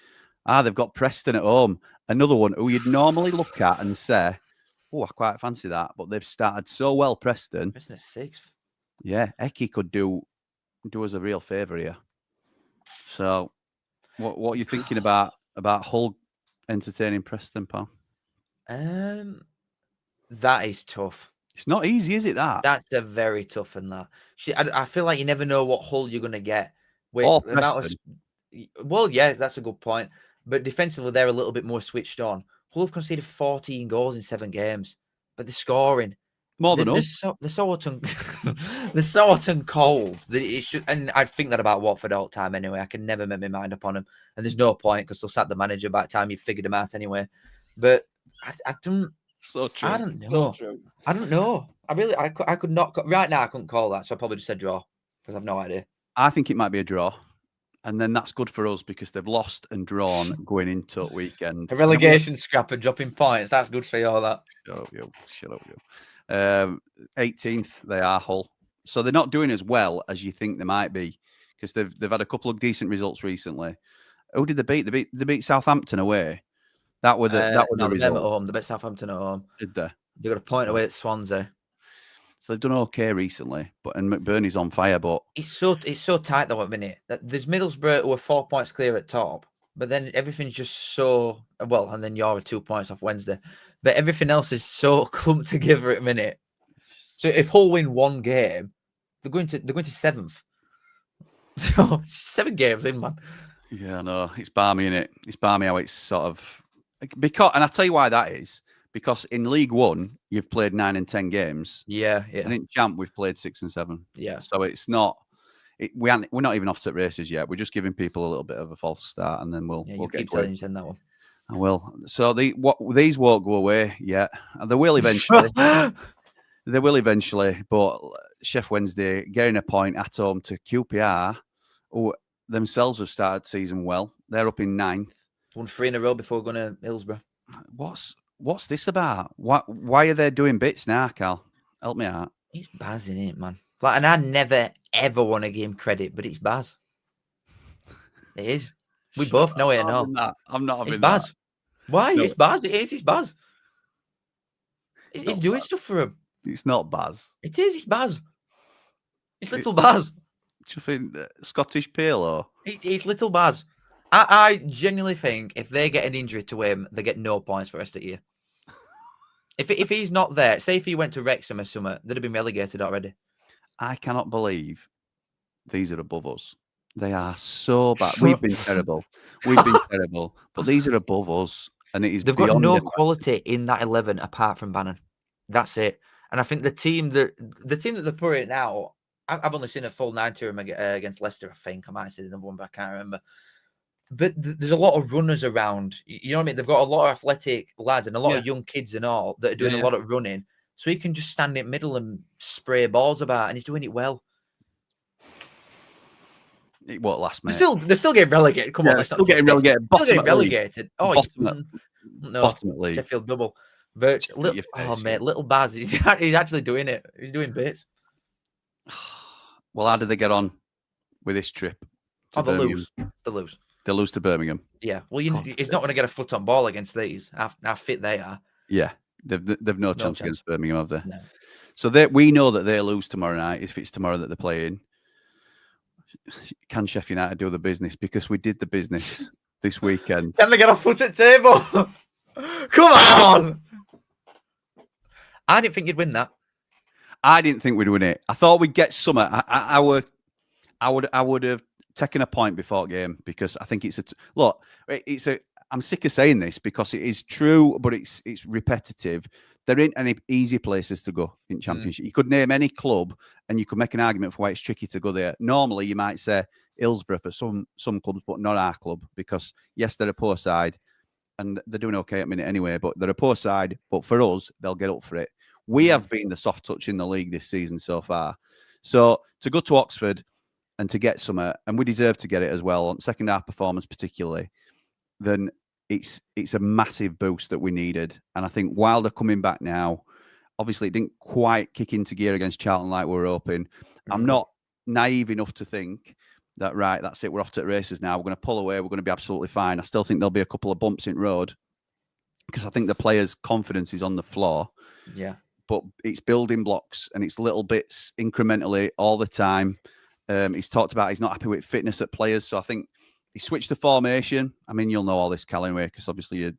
They've got Preston at home. Another one who you'd normally look at and say, oh, I quite fancy that. But they've started so well, Preston. Preston at 6th. Yeah, Eki could do us a real favour here. So, what are you thinking about Hull entertaining Preston, pal? That is tough. It's not easy, is it? That's a very tough one. I feel like you never know what Hull you're going to get. Or Preston. Well, yeah, that's a good point. But defensively, they're a little bit more switched on. Hull have conceded 14 goals in 7 games, but they're scoring more than us. They're so cold. And I think that about Watford all the time anyway. I can never make my mind up on them, and there's no point because they'll sack the manager by the time you've figured them out anyway. But I don't. So true. I don't know. I don't know. I could not. Right now, I couldn't call that, so I probably just said draw because I've no idea. I think it might be a draw. And then that's good for us because they've lost and drawn going into the weekend. A relegation scrapper dropping points. That's good for you, all that. Shut up, you. 18th, they are Hull. So they're not doing as well as you think they might be because they've had a couple of decent results recently. Who did they beat? They beat Southampton away. That were the no, they beat them at result. home. They beat Southampton at home. Did they? They got a point away at Swansea. So they've done okay recently, and McBurney's on fire. But it's so tight though at the minute. There's Middlesbrough who are 4 points clear at top, but then everything's just so well. And then you're 2 points off Wednesday, but everything else is so clumped together at the minute. So if Hull win one game, they're going to seventh. So 7 games in, man. Yeah, no, it's balmy, innit? It's balmy how it's sort of because, and I tell you why that is. Because in League One, you've played 9 and 10 games. Yeah. And in Champ, we've played 6 and 7. Yeah. So it's not. We're not even off to races yet. We're just giving people a little bit of a false start, and then we'll keep telling you send that one. I will. So these won't go away yet. They will eventually. They will eventually. But Chef Wednesday getting a point at home to QPR, who themselves have started season well. They're up in 9th. Won 3 in a row before going to Hillsborough. What's this about? Why are they doing bits now, Cal? Help me out. He's Baz, isn't it, man? Like, and I never ever want to give him credit, but it's Baz. It is. We both know it and all. I'm not having it's Baz. That. Why? No. It's Baz. It is. It's Baz. He's doing stuff for him. It's not Baz. It is. It's Baz. It's little Baz. Do you think Scottish Pale or? It's little Baz. I genuinely think if they get an injury to him, they get no points for the rest of the year. If he's not there, say if he went to Wrexham or something, they'd have been relegated already. I cannot believe these are above us. They are so bad. We've been terrible. But these are above us, and it is. They've got no quality in that 11 apart from Bannon. That's it. And I think the team that they're putting now, I've only seen a full 90 of them against Leicester. I think I might have seen another one, but I can't remember. But there's a lot of runners around. You know what I mean? They've got a lot of athletic lads and a lot of young kids and all that are doing a lot of running. So he can just stand in the middle and spray balls about, and he's doing it well. It won't last, mate. They're still getting relegated. Come on, they're still getting relegated. Still getting relegated. Oh, bottom league. Sheffield double. Little Baz. He's actually doing it. He's doing bits. Well, how did they get on with this trip? They lose. They lose to Birmingham. Yeah. Well, he's not going to get a foot on ball against these. How fit they are. Yeah. They've no chance against Birmingham, have they? No. So we know that they lose tomorrow night. If it's tomorrow that they're playing, can Sheffield United do the business? Because we did the business this weekend. Can they get a foot at table? Come on! I didn't think you'd win that. I didn't think we'd win it. I thought we'd get some. I would have taken a point before game because I think I'm sick of saying this because it is true, but it's repetitive. There ain't any easy places to go in Championship. You could name any club and you could make an argument for why it's tricky to go there. Normally, you might say Hillsborough for some clubs, but not our club because, yes, they're a poor side and they're doing okay at the minute anyway, but they're a poor side. But for us, they'll get up for it. We have been the soft touch in the league this season so far. So to go to Oxford and to get some, and we deserve to get it as well, on second half performance particularly, then it's a massive boost that we needed. And I think while they're coming back now, obviously it didn't quite kick into gear against Charlton like we were hoping. I'm not naive enough to think that, right, that's it, we're off to the races now. We're going to pull away. We're going to be absolutely fine. I still think there'll be a couple of bumps in road because I think the players' confidence is on the floor. Yeah. But it's building blocks and it's little bits incrementally all the time. He's talked about he's not happy with fitness at players. So I think he switched the formation. I mean, you'll know all this, Callum, because obviously you've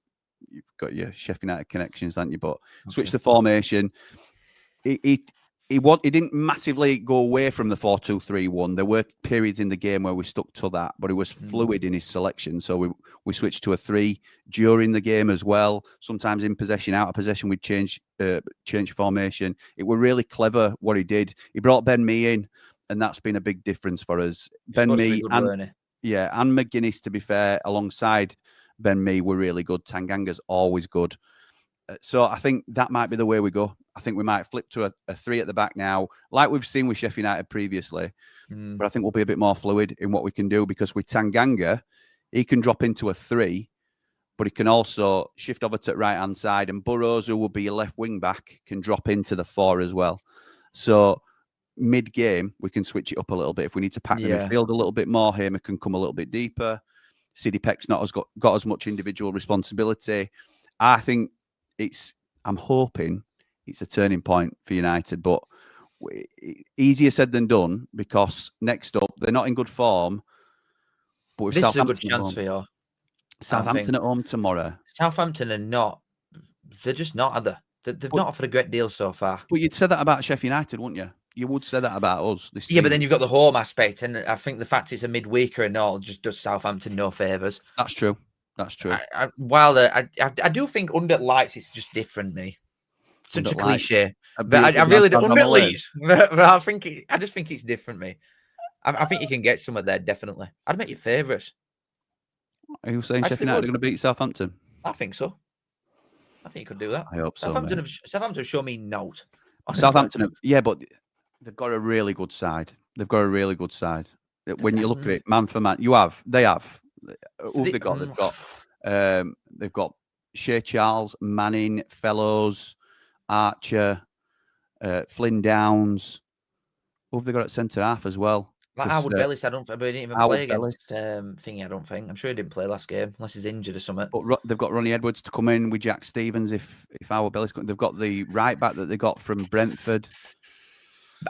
got your Sheffield United connections, haven't you? But switched the formation. He didn't massively go away from the 4-2-3-1. There were periods in the game where we stuck to that, but he was fluid in his selection. So we switched to a 3 during the game as well. Sometimes in possession, out of possession, we'd change formation. It were really clever what he did. He brought Ben Mee in, and that's been a big difference for us. Ben Mee and McGuinness, to be fair, alongside Ben Mee were really good. Tanganga's always good. So I think that might be the way we go. I think we might flip to a 3 at the back now, like we've seen with Sheffield United previously. But I think we'll be a bit more fluid in what we can do because with Tanganga, he can drop into a 3, but he can also shift over to the right-hand side. And Burrows, who will be a left wing back, can drop into the 4 as well. So mid-game, we can switch it up a little bit. If we need to pack the midfield a little bit more, Hamer can come a little bit deeper. Sidney Peck's not got as much individual responsibility. I think I'm hoping it's a turning point for United, but easier said than done, because next up, they're not in good form. But with this is a Southampton good chance for you. Southampton at home tomorrow. Southampton are not. They're just not, are they? They've not offered a great deal so far. But you'd say that about Sheffield United, wouldn't you? You would say that about us. This but then you've got the home aspect, and I think the fact it's a midweeker and all just does Southampton no favours. That's true. That's true. I do think under lights it's just different, me. Such Under a cliche. Lights. But I really don't. Under Leeds. But I just think it's different, me. I think you can get some of there, definitely. I'd make your favourites. Are you saying Sheffield United are going to beat Southampton? I think so. I think you could do that. I hope so. Southampton show me note. Southampton, but they've got a really good side. They've got a really good side. When you look at it, man for man, they have. Who have they got? They've got Shea Charles, Manning, Fellows, Archer, Flynn Downs. Who have they got at centre half as well? Like Howard Bellis, I don't think, but he didn't even play against Thingy, I don't think. I'm sure he didn't play last game, unless he's injured or something. But they've got Ronnie Edwards to come in with Jack Stevens if Howard Bellis. They've got the right back that they got from Brentford.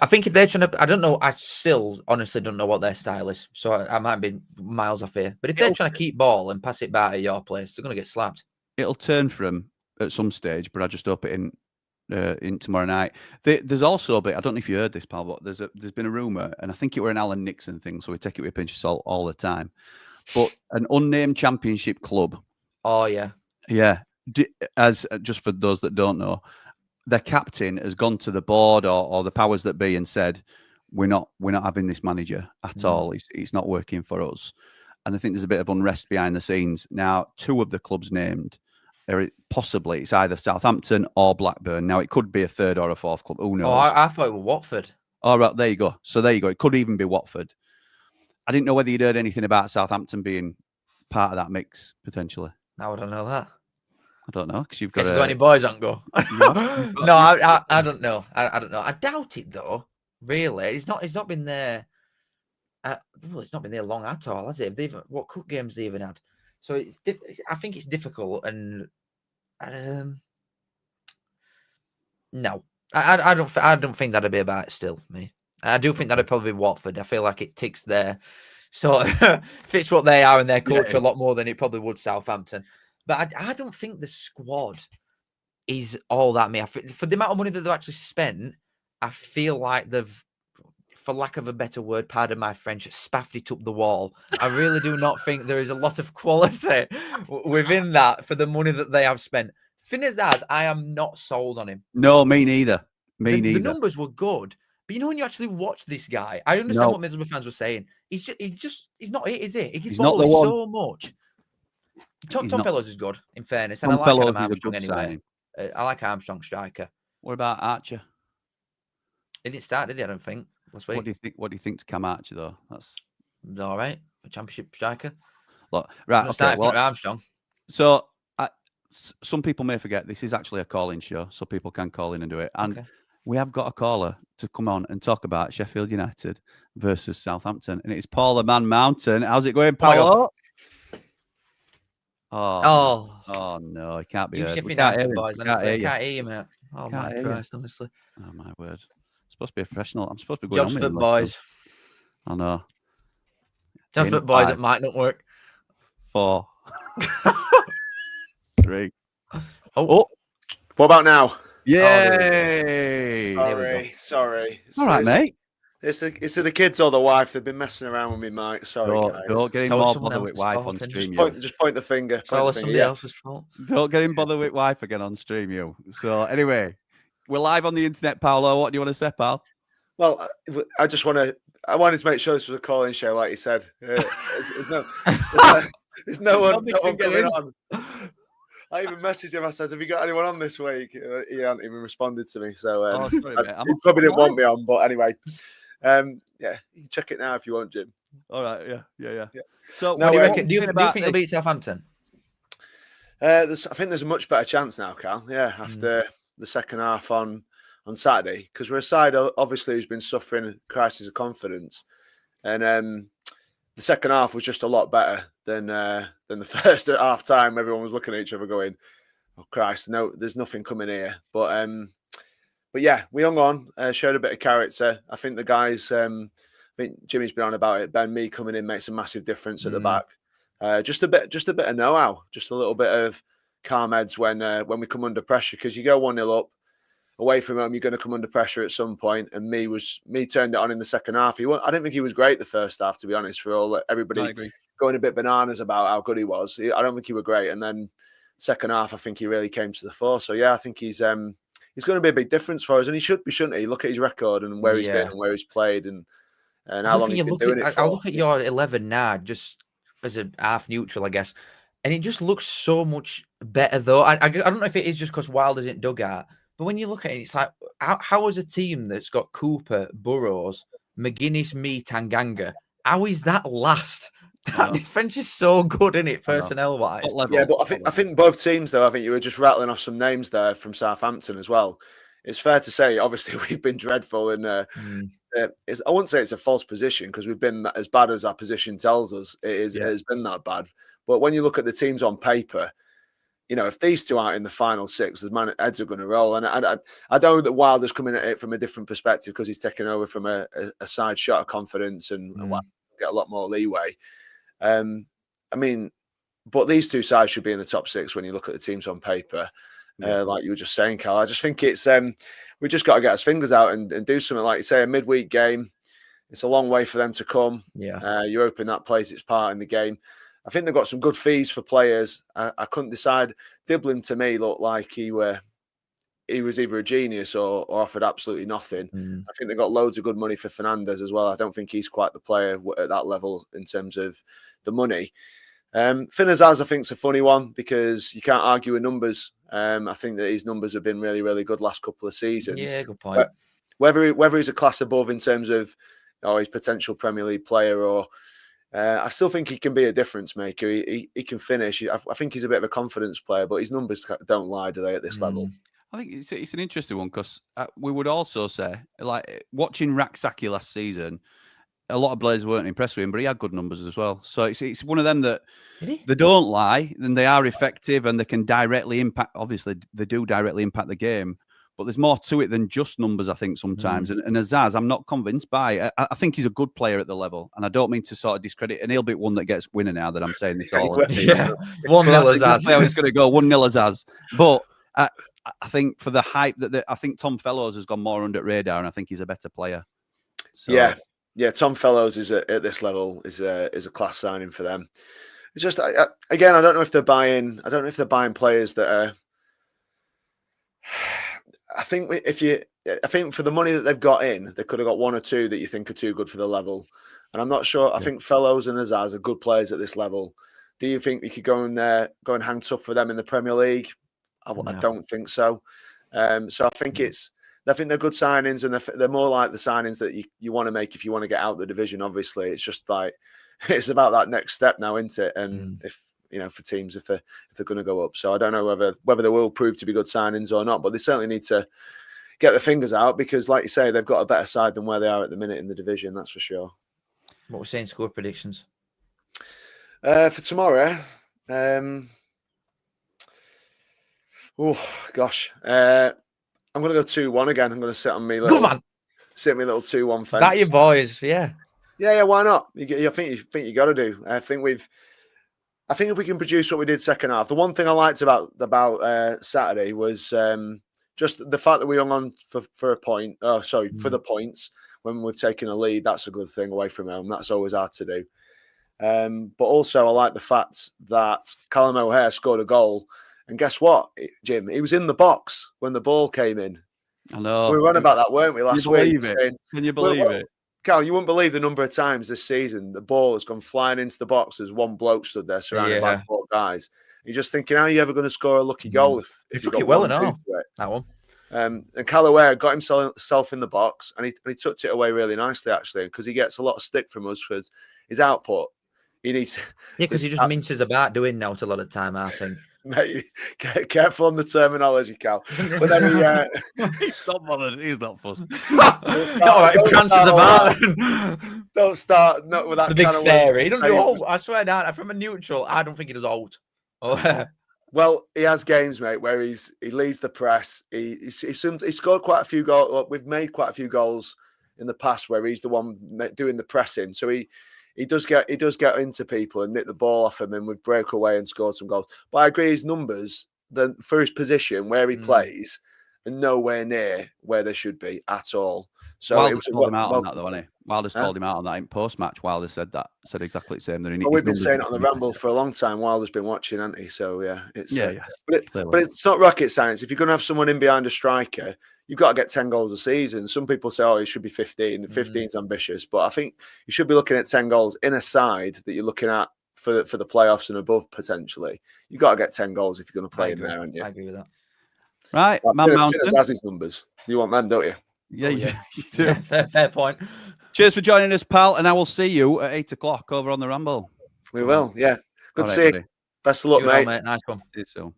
I think if they're trying to, I don't know, I still honestly don't know what their style is. So I might be miles off here. But if they're trying to keep ball and pass it back at your place, they're going to get slapped. It'll turn for them at some stage, but I just hope it in tomorrow night. There's also a bit, I don't know if you heard this, pal, but there's been a rumour, and I think it were an Alan Nixon thing, so we take it with a pinch of salt all the time. But an unnamed championship club. Oh, yeah. Yeah. As just for those that don't know, their captain has gone to the board or the powers that be and said, we're not having this manager at all. It's not working for us. And I think there's a bit of unrest behind the scenes. Now, two of the clubs named, possibly it's either Southampton or Blackburn. Now, it could be a third or a fourth club. Who knows? Oh, I thought it was Watford. All right, there you go. So there you go. It could even be Watford. I didn't know whether you'd heard anything about Southampton being part of that mix, potentially. How would I know that? I don't know, because you've got any boys on go. No, I don't know. I don't know. I doubt it, though. Really, it's not been there. It's not been there long at all, has it? What cup games they even had? So I think it's difficult, and no, I don't think that'd be about it. Still, me, I do think that'd probably be Watford. I feel like it ticks there, so fits what they are and their culture a lot more than it probably would Southampton. But I don't think the squad is all that. For the amount of money that they've actually spent, I feel like they've, for lack of a better word, pardon my French, spaffed it up the wall. I really do not think there is a lot of quality within that for the money that they have spent. Thing is that I am not sold on him. No, me neither. The numbers were good, but when you actually watch this guy, I understand what Middlesbrough fans were saying. He's not it, is it? He gets ball so much. Tom Fellows is good, in fairness, and I like Adam Armstrong anyway. I like Armstrong striker. What about Archer? He didn't start, did he? I don't think last week. What do you think to Cam Archer though? That's all right. A championship striker. Look, right. Okay. Well, Armstrong. So some people may forget this is actually a call-in show, so people can call in and do it. And we have got a caller to come on and talk about Sheffield United versus Southampton, and it's Paul the Man Mountain. How's it going, Paul? Oh no, it can't be heard. We can't hear you, boys. I can't hear you, mate. Oh my Christ, honestly. Oh my word. I'm supposed to be a professional. I'm supposed to be going Jobs for boys. I know. Jobs for boys, it might not work. 4 3. Oh. What about now? Yay! Sorry. All right, mate. It's the kids or the wife. They've been messing around with me, Mike. Sorry, guys. Don't get him more bothered with wife on stream. Just point the finger. It's all somebody else's fault. Don't get him bothered with wife again on stream, you. So anyway, we're live on the internet, Paolo. What do you want to say, pal? Well, I wanted to make sure this was a call-in show, like you said. There's no one coming on. I even messaged him. I said, "Have you got anyone on this week?" He hadn't even responded to me. So sorry, he probably didn't want me on. But anyway, you can check it now if you want, Jim. All right, yeah. So, what do you reckon? Do you think they'll beat Southampton? I think there's a much better chance now, Cal. Yeah, after the second half on on Saturday, because we're a side obviously who's been suffering a crisis of confidence, and the second half was just a lot better than the first at half time. Everyone was looking at each other going, "Oh Christ, no, there's nothing coming here." But yeah, we hung on, showed a bit of character. I think the guys, I think Jimmy's been on about it. Ben Mee coming in makes a massive difference at the back. Just a bit of know-how, just a little bit of calm heads when we come under pressure, because you go 1-0 up away from home, you're going to come under pressure at some point. And me turned it on in the second half. I didn't think he was great the first half, to be honest. For all everybody going a bit bananas about how good he was, I don't think he was great. And then second half, I think he really came to the fore. So yeah, I think he's going to be a big difference for us, and he should be, shouldn't he? Look at his record and where he's been and where he's played and how long he's been doing it for. I look at your 11 now, just as a half neutral, I guess, and it just looks so much better though. I don't know if it is just because Wild isn't dug out, but when you look at it, it's like how is a team that's got Cooper, Burrows, McGuinness, Mee, Tanganga, how is that last? That defense is so good, isn't it, personnel wise? Yeah, but I think both teams though. I think you were just rattling off some names there from Southampton as well. It's fair to say, obviously, we've been dreadful, and I wouldn't say it's a false position, because we've been as bad as our position tells us. It has been that bad. But when you look at the teams on paper, if these two aren't in the final six, the heads are going to roll. And I know that Wilder's coming at it from a different perspective, because he's taken over from a side shot of confidence and get a lot more leeway. I mean, but these two sides should be in the top six when you look at the teams on paper. Like you were just saying, Cal. I just think it's we just got to get our fingers out and do something. Like you say, a midweek game. It's a long way for them to come. Yeah, you're hoping that plays its part in the game. I think they've got some good fees for players. I couldn't decide. Diblin to me looked like he was either a genius or offered absolutely nothing. I think they got loads of good money for Fernandez as well. I don't think he's quite the player at that level in terms of the money. Finn Azaz, I think, is a funny one, because you can't argue with numbers. I think that his numbers have been really, really good last couple of seasons. Yeah, good point. Whether he's a class above in terms of his potential Premier League player, or I still think he can be a difference maker. He can finish. I think he's a bit of a confidence player, but his numbers don't lie, do they, at this level? I think it's an interesting one, because we would also say, like, watching Raksaki last season, a lot of players weren't impressed with him, but he had good numbers as well. So it's one of them that they don't lie, and they are effective, and they can directly impact. Obviously, they do directly impact the game, but there's more to it than just numbers, I think, sometimes. And Azaz, I'm not convinced by. I think he's a good player at the level, and I don't mean to sort of discredit. And he'll be one that gets winner now that I'm saying this all. 1-0 Azaz. How it's going to go. 1-0 Azaz. But I think for the hype I think Tom Fellows has gone more under radar, and I think he's a better player. So, yeah. Tom Fellows is at this level is a class signing for them. It's just again, I don't know if they're buying. I don't know if they're buying players that are. I think for the money that they've got in, they could have got one or two that you think are too good for the level. And I'm not sure. I think Fellows and Azaz are good players at this level. Do you think we could go and hang tough for them in the Premier League? I don't think so. So I think they're good signings, and they're more like the signings that you want to make if you want to get out of the division. Obviously, it's just like it's about that next step now, isn't it? And if for teams, if they're going to go up. So I don't know whether they will prove to be good signings or not, but they certainly need to get their fingers out, because, like you say, they've got a better side than where they are at the minute in the division. That's for sure. What we're saying, score predictions for tomorrow. Oh gosh, I'm going to go 2-1 again. I'm going to sit on me little 2-1 fence. That your boys, yeah. Why not? I think you got to do. I think if we can produce what we did second half. The one thing I liked about Saturday was just the fact that we hung on for a point. Oh, sorry, for the points when we've taken a lead. That's a good thing away from home. That's always hard to do. But also, I like the fact that Callum O'Hare scored a goal. And guess what, Jim? He was in the box when the ball came in. I know. We were on about that, weren't we, last week? Can you believe it? Cal, you wouldn't believe the number of times this season the ball has gone flying into the box as one bloke stood there surrounded by 4 guys. You're just thinking, how are you ever going to score a lucky goal if he took it well enough? That one. And Callum O'Hare got himself in the box, and he tucked it away really nicely, actually, because he gets a lot of stick from us for his output. He needs, because he just minces about doing note a lot of time, I think. Mate, careful on the terminology, Cal. But then He's not bothered. He's not fussed. It prances about. Don't start not with that. The big kind of fairy. He doesn't do alt. I swear down. From a neutral, I don't think he does alt. Well, he has games, mate, where he leads the press. He scored quite a few goals. We've made quite a few goals in the past where he's the one doing the pressing. So he does get into people and nick the ball off him, and we've broke away and scored some goals. But I agree, his numbers for his position where he plays are nowhere near where they should be at all. So Wilder's called him out on that, though, hasn't he? Wilder's called him out on that in post-match. Wilder said exactly the same. We've been saying it on the Ramble for a long time. Wilder's been watching, hasn't he? So yeah, it's but it's not rocket science. If you're going to have someone in behind a striker, you've got to get 10 goals a season. Some people say, it should be 15. 15's ambitious, but I think you should be looking at 10 goals in a side that you're looking at for the playoffs and above potentially. You've got to get 10 goals if you're going to play in there, haven't you? I agree with that. Right, Man Mountain has his numbers. You want them, don't you? Yeah, you do. Fair point. Cheers for joining us, pal, and I will see you at 8 o'clock over on the Ramble. We will, yeah. Good to see you. Best of luck, mate. Nice one. See you soon.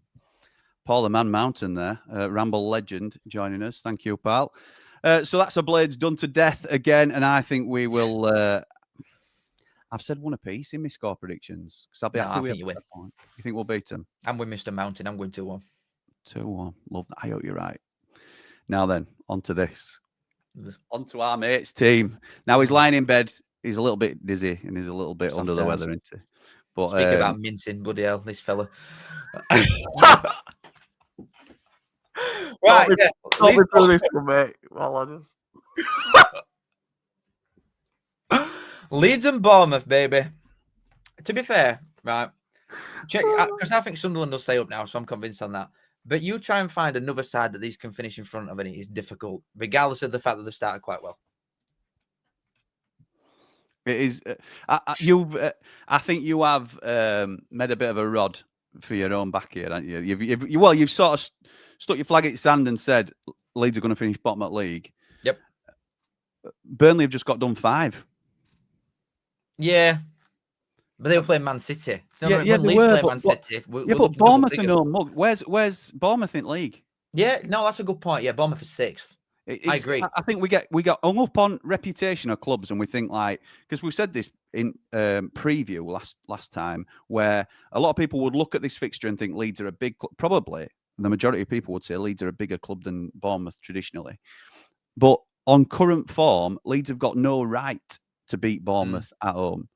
Paul the Man Mountain there, Ramble legend, joining us. Thank you, pal. So that's a Blades done to death again, and I think we will. I've said one apiece in my score predictions because I'll be happy with you win. You think we'll beat them? I'm with Mr. Mountain. I'm going 2-1. 2-1. Love that. I hope you're right. Now then, on to this. On to our mate's team. Now he's lying in bed. He's a little bit dizzy and he's a little bit under the weather, isn't he? But speak about mincing, bloody hell, this fella. Right, through this one, mate. Well, I just... Leeds and Bournemouth, baby. To be fair, right? Because I think Sunderland will stay up now, so I'm convinced on that. But you try and find another side that these can finish in front of, and it is difficult, regardless of the fact that they've started quite well. It is. I think you have made a bit of a rod for your own back here, haven't you? You've sort of stuck your flag at sand and said Leeds are going to finish bottom at league. Yep. Burnley have just got done 5. Yeah. But they were playing Man City. So they were. But Bournemouth are no mug. Where's Bournemouth in league? Yeah, no, that's a good point. Yeah, Bournemouth is 6th. I agree. I think we got hung up on reputation of clubs, and we think because we said this in preview last time, where a lot of people would look at this fixture and think Leeds are a big club. Probably the majority of people would say Leeds are a bigger club than Bournemouth traditionally. But on current form, Leeds have got no right to beat Bournemouth at home.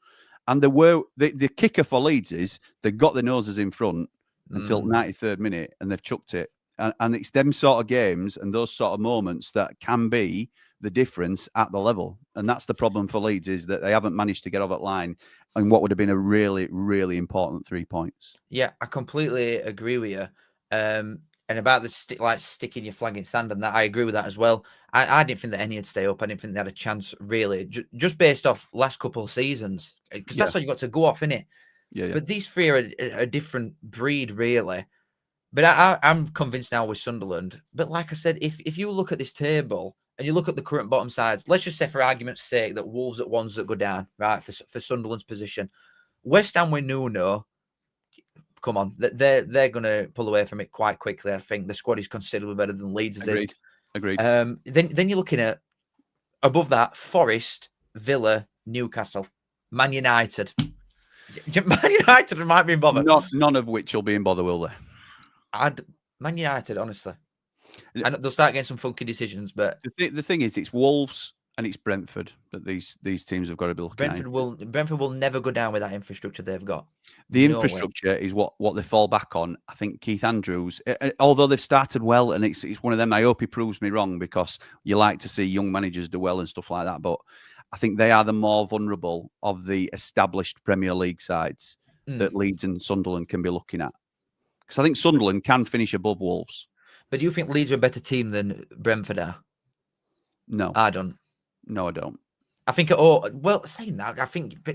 And the kicker for Leeds is they got their noses in front until 93rd minute, and they've chucked it. And it's them sort of games and those sort of moments that can be the difference at the level. And that's the problem for Leeds, is that they haven't managed to get over that line in what would have been a really, really important 3 points. Yeah, I completely agree with you. And about the sticking your flag in sand and that, I agree with that as well. I didn't think that any would stay up. I didn't think they had a chance, really, just based off last couple of seasons. Because that's what you got to go off, innit? Yeah. But these three are a different breed, really. But I'm convinced now with Sunderland. But like I said, if you look at this table and you look at the current bottom sides, let's just say for argument's sake that Wolves are ones that go down, right, for Sunderland's position. West Ham with Nuno, come on, they're going to pull away from it quite quickly. I think the squad is considerably better than Leeds' is. Agreed. Then you're looking at, above that, Forest, Villa, Newcastle, Man United. Man United might be in bother. None of which will be in bother, will they? Man United, honestly. And they'll start getting some funky decisions, but the thing is, it's Wolves and it's Brentford that these teams have got to be looking at. Brentford will never go down with that infrastructure they've got. The infrastructure is what they fall back on. I think Keith Andrews, although they've started well, and it's one of them. I hope he proves me wrong, because you like to see young managers do well and stuff like that. But I think they are the more vulnerable of the established Premier League sides that Leeds and Sunderland can be looking at. Because I think Sunderland can finish above Wolves. But do you think Leeds are a better team than Brentford are? No. I don't. No, I don't. I think, saying that, I think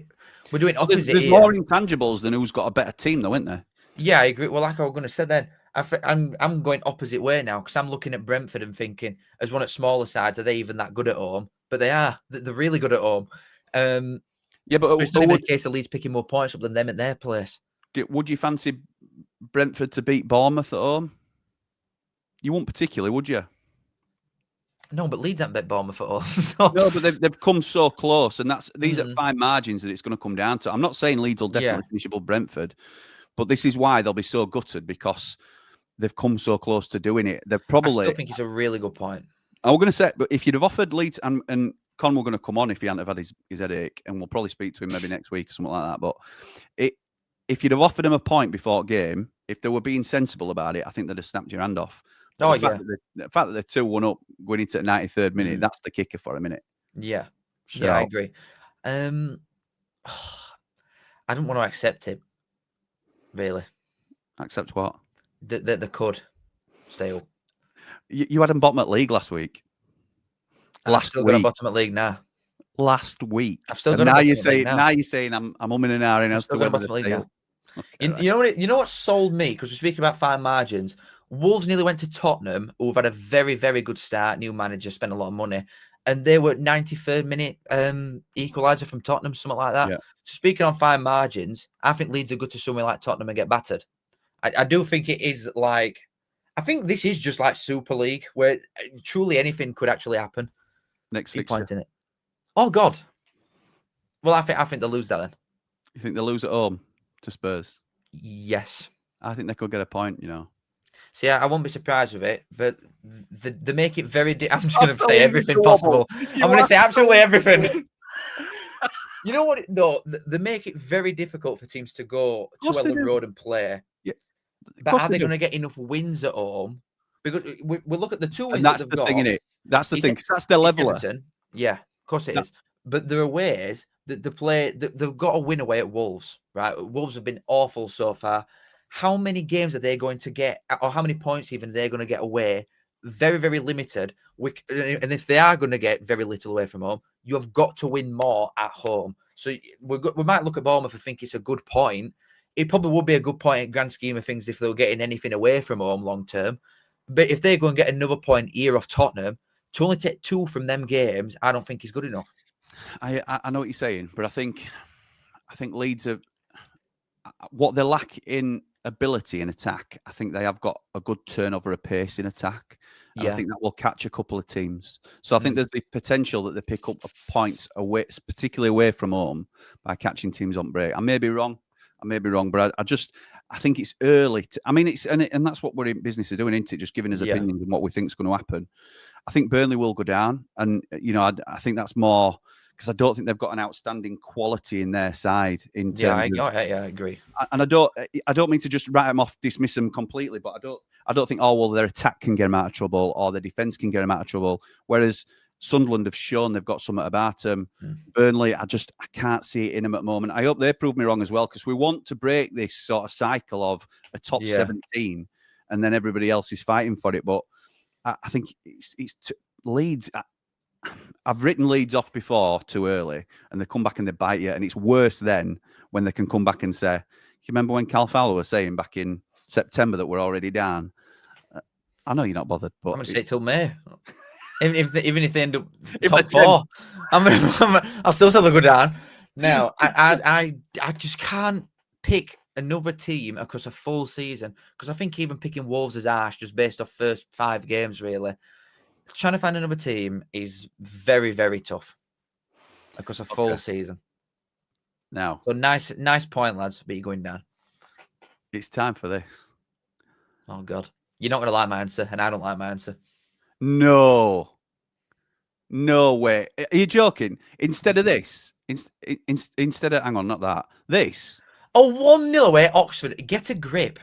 we're doing opposite. There's more intangibles than who's got a better team, though, isn't there? Yeah, I agree. Well, like I was going to say then, I'm going opposite way now, because I'm looking at Brentford and thinking, as one of smaller sides, are they even that good at home? But they are. They're really good at home. Yeah, but it's not even a case of Leeds picking more points up than them at their place. Would you fancy Brentford to beat Bournemouth at home? You wouldn't particularly, would you? No, but Leeds haven't bet Bournemouth at all. So. No, but they've come so close, and these are fine margins that it's going to come down to. I'm not saying Leeds will definitely finish above Brentford, but this is why they'll be so gutted, because they've come so close to doing it. They're probably. I still think it's a really good point. I was going to say, but if you'd have offered Leeds and Con were going to come on if he hadn't have had his headache, and we'll probably speak to him maybe next week or something like that. But if you'd have offered him a point before game, if they were being sensible about it, I think they'd have snapped your hand off. Oh, the fact that they're 2-1 up going into the 93rd minute, that's the kicker for a minute. Yeah. So, yeah, I agree. I don't want to accept it, really. Accept what? That they could stay up. You had them bottom at league last week. I've still got a bottom at league now. Last week. I've still got and a now bottom you're at league saying now. I'm umming and ahhing as to whether bottom league now. Okay, You know what sold me, because we're speaking about fine margins. Wolves nearly went to Tottenham, who've had a very, very good start. New manager, spent a lot of money, and they were 93rd minute equaliser from Tottenham, something like that. Yeah. So speaking on fine margins, I think Leeds are good to somewhere like Tottenham and get battered. I do think it is like, I think this is just like Super League, where truly anything could actually happen. Next Keep fixture. pointing it. Oh God. Well, I think they'll lose that then. You think they'll lose at home to Spurs? Yes. I think they could get a point, you know. See, I won't be surprised with it, but they make it very. I'm just going to say everything possible. I'm going to say absolutely everything. You know what? Though they make it very difficult for teams to go to Ellen Road and play. Yeah, but are they going to get enough wins at home? Because we look at the two wins. And that's that the they've thing, got. innit? That's the thing. 'Cause that's their leveler. Yeah, of course it is. But there are ways that they've got to win away at Wolves, right? Wolves have been awful so far. How many games are they going to get, or how many points even they're going to get away? Very, very limited. And if they are going to get very little away from home, you have got to win more at home. So we might look at Bournemouth and think it's a good point. It probably would be a good point in grand scheme of things if they were getting anything away from home long term. But if they go and get another point here off Tottenham, to only take 2 from them games, I don't think is good enough. I know what you're saying, but I think Leeds are what they lack in ability in attack. I think they have got a good turnover of pace in attack. And I think that will catch a couple of teams. So I think there's the potential that they pick up points away, particularly away from home, by catching teams on break. I may be wrong, but I think it's early. And that's what we're in business of doing, isn't it? Just giving us opinions on what we think is going to happen. I think Burnley will go down, and I think that's more because I don't think they've got an outstanding quality in their side. I agree. And I don't mean to just write them off, dismiss them completely, but I don't think their attack can get them out of trouble or their defence can get them out of trouble. Whereas Sunderland have shown they've got something about them. Burnley, I can't see it in them at the moment. I hope they prove me wrong as well, because we want to break this sort of cycle of a top 17 and then everybody else is fighting for it. But I think it's Leeds. I've written Leeds off before too early, and they come back and they bite you. And it's worse then when they can come back and say, "You remember when Cal Fowler was saying back in September that we're already down?" I know you're not bothered, but I'm going to say till May. Even if they end up If top they're 4, I'll still go down. Now, I just can't pick another team across a full season, because I think even picking Wolves as harsh just based off first 5 games, really. Trying to find another team is very, very tough across a full season. Now, so nice point, lads, but you're going down. It's time for this. Oh God, you're not going to like my answer, and I don't like my answer. No way. Are you joking? Instead of this, instead of, hang on, not that. This. Oh, 1-0 away at Oxford. Get a grip.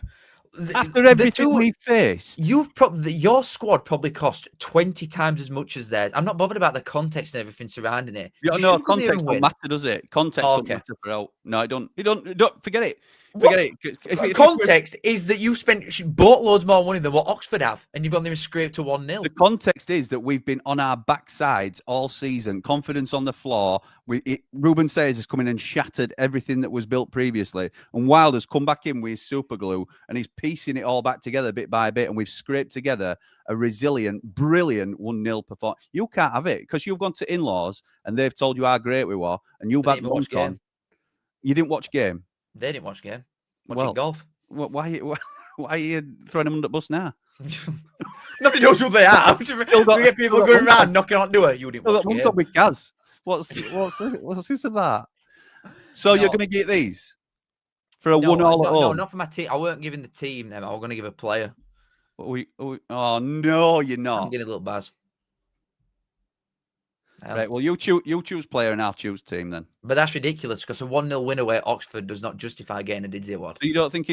After everything we faced, your squad probably cost 20 times as much as theirs. I'm not bothered about the context and everything surrounding it. No, context don't matter, does it? Context don't matter for out. No, I don't. You don't forget it. Forget it. Context is that you spent boatloads more money than what Oxford have, and you've only scraped to 1-0. The context is that we've been on our backsides all season, confidence on the floor. Ruben Sayers has come in and shattered everything that was built previously, and Wilder's come back in with his super glue, and he's piecing it all back together bit by bit, and we've scraped together a resilient, brilliant 1-0 performance. You can't have it because you've gone to in-laws and they've told you how great we were, and you've had Monk on. You didn't watch game. They didn't watch game. Watching golf. Why are you throwing them under the bus now? Nobody knows who they are. We get people going around knocking on the door. You didn't watch it. With Gaz. What's this about? So you're going to get these for a 1-all at home? No, not for my team. I weren't giving the team them. I was going to give a player. Oh no, you're not. I'm getting a little buzz. Right. Well, you choose player, and I'll choose team then. But that's ridiculous because a 1-0 win away at Oxford does not justify getting a Diddy award. So you don't think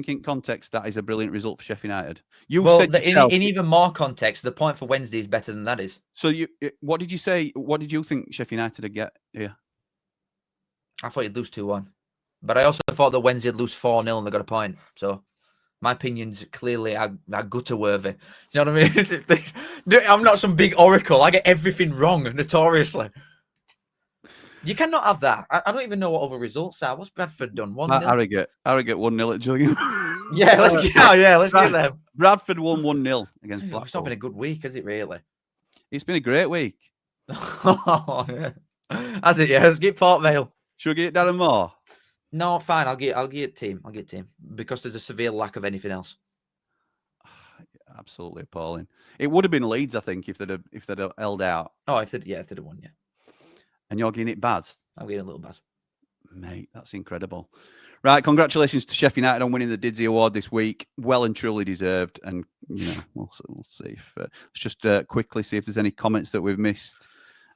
in context that is a brilliant result for Sheffield United? In even more context, the point for Wednesday is better than that is. So what did you say? What did you think Sheffield United would get here? I thought you'd lose 2-1, but I also thought that Wednesday would lose 4-0 and they got a point. So my opinions clearly are gutter worthy. You know what I mean? I'm not some big oracle. I get everything wrong notoriously. You cannot have that. I don't even know what other results are. What's Bradford done? 1-0. Harrogate 1-0 at Gillingham. let's get them. Bradford won 1-0 against Blackpool. It's not been a good week, has it really? It's been a great week. Has it? Yeah. Let's get Port Vale. Should we get Darren Moore? No, fine. I'll get team. Because there's a severe lack of anything else. Absolutely appalling. It would have been Leeds, I think, if they'd held out. Oh, if they'd won, yeah. And you're getting it Baz? I'm getting a little Baz. Mate, that's incredible. Right, congratulations to Sheffield United on winning the Diddy Award this week. Well and truly deserved. And, we'll see if... let's just quickly see if there's any comments that we've missed.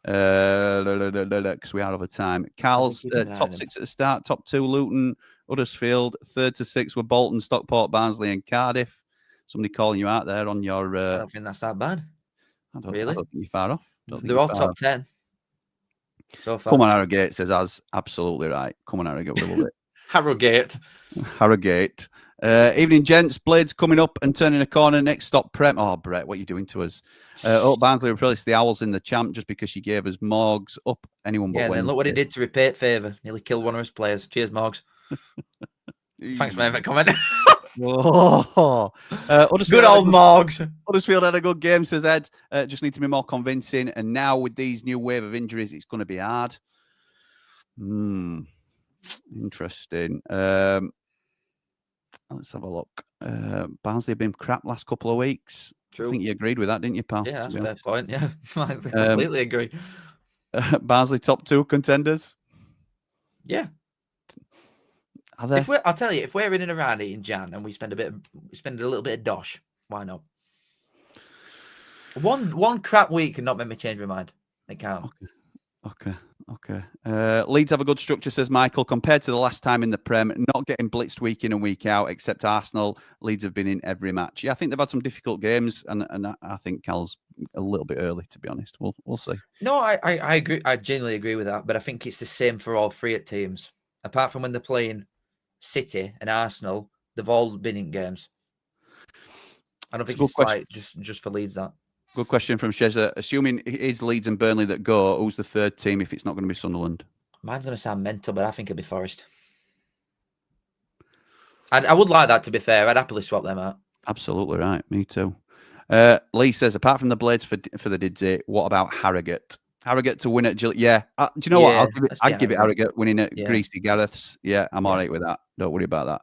Because we are over time. Cal's top 6 at the start, top 2 Luton, Huddersfield, 3rd to 6th were Bolton, Stockport, Barnsley, and Cardiff. Somebody calling you out there on your. I don't think that's that bad. I don't think you're far off. They're all top 10. So far. Come on, Harrogate says Az. Absolutely right. Come on, Harrogate. We love it. Harrogate. Evening, gents. Blades coming up and turning a corner. Next stop, Prem. Oh, Brett, what are you doing to us? Barnsley replaced the Owls in the champ just because she gave us Morgs up. Anyone but then look what he did to repay it favour. Nearly killed one of his players. Cheers, Morgs. Thanks, mate, for comment. Good old Morgs. Huddersfield had a good game, says Ed. Just need to be more convincing. And now with these new wave of injuries, it's going to be hard. Interesting. Let's have a look. Barnsley have been crap last couple of weeks. True. I think you agreed with that, didn't you, pal? Yeah, that's a fair point. Yeah, I completely agree. Barnsley top 2 contenders. Yeah. Are they? I'll tell you, if we're in and around eating Jan and we spend a little bit of dosh, why not? One crap week can not make me change my mind. It can't. Okay. Leeds have a good structure, says Michael, compared to the last time in the Prem, not getting blitzed week in and week out, except Arsenal. Leeds have been in every match. Yeah, I think they've had some difficult games, and I think Cal's a little bit early, to be honest. We'll see. No, I agree. I genuinely agree with that, but I think it's the same for all 3 teams. Apart from when they're playing City and Arsenal, they've all been in games. I don't think it's like just for Leeds that. Good question from Sheza. Assuming it is Leeds and Burnley that go, who's the 3rd team if it's not going to be Sunderland? Mine's going to sound mental, but I think it'll be Forest. I would like that, to be fair. I'd happily swap them out. Absolutely right. Me too. Lee says, apart from the Blades for the Diddy, what about Harrogate? Harrogate to win at Gillette. Yeah. Do you know what? I'd give it Harrogate winning at Greasy Gareth's. Yeah, I'm all right with that. Don't worry about that.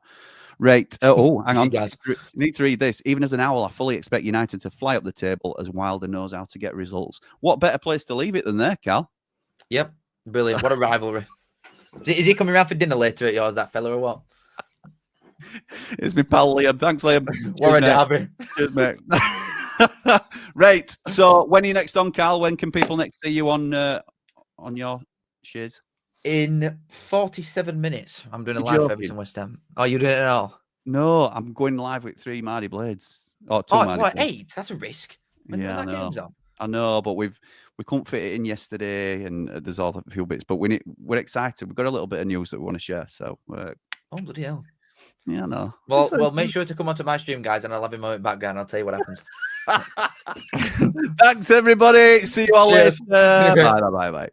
Right. Hang on. You need to read this. Even as an Owl, I fully expect United to fly up the table as Wilder knows how to get results. What better place to leave it than there, Cal? Yep. Brilliant. What a rivalry. Is he coming around for dinner later at yours, that fella, or what? It's my pal Liam. Thanks, Liam. What a derby. Cheers, mate. Right. So when are you next on, Cal? When can people next see you on your shiz? In 47 minutes, I'm doing a live for Everton West Ham. Oh, you doing it all? No, I'm going live with 3 Mardy Blades. Or 2 Mardy Blades. 8? That's a risk. When I know. Game's on? I know, but we couldn't fit it in yesterday, and there's all a few bits. But we're excited. We've got a little bit of news that we want to share. So, oh bloody hell! Yeah, I know. Well, make sure to come onto my stream, guys, and I'll have him on background. I'll tell you what happens. Thanks, everybody. See you all later. Bye.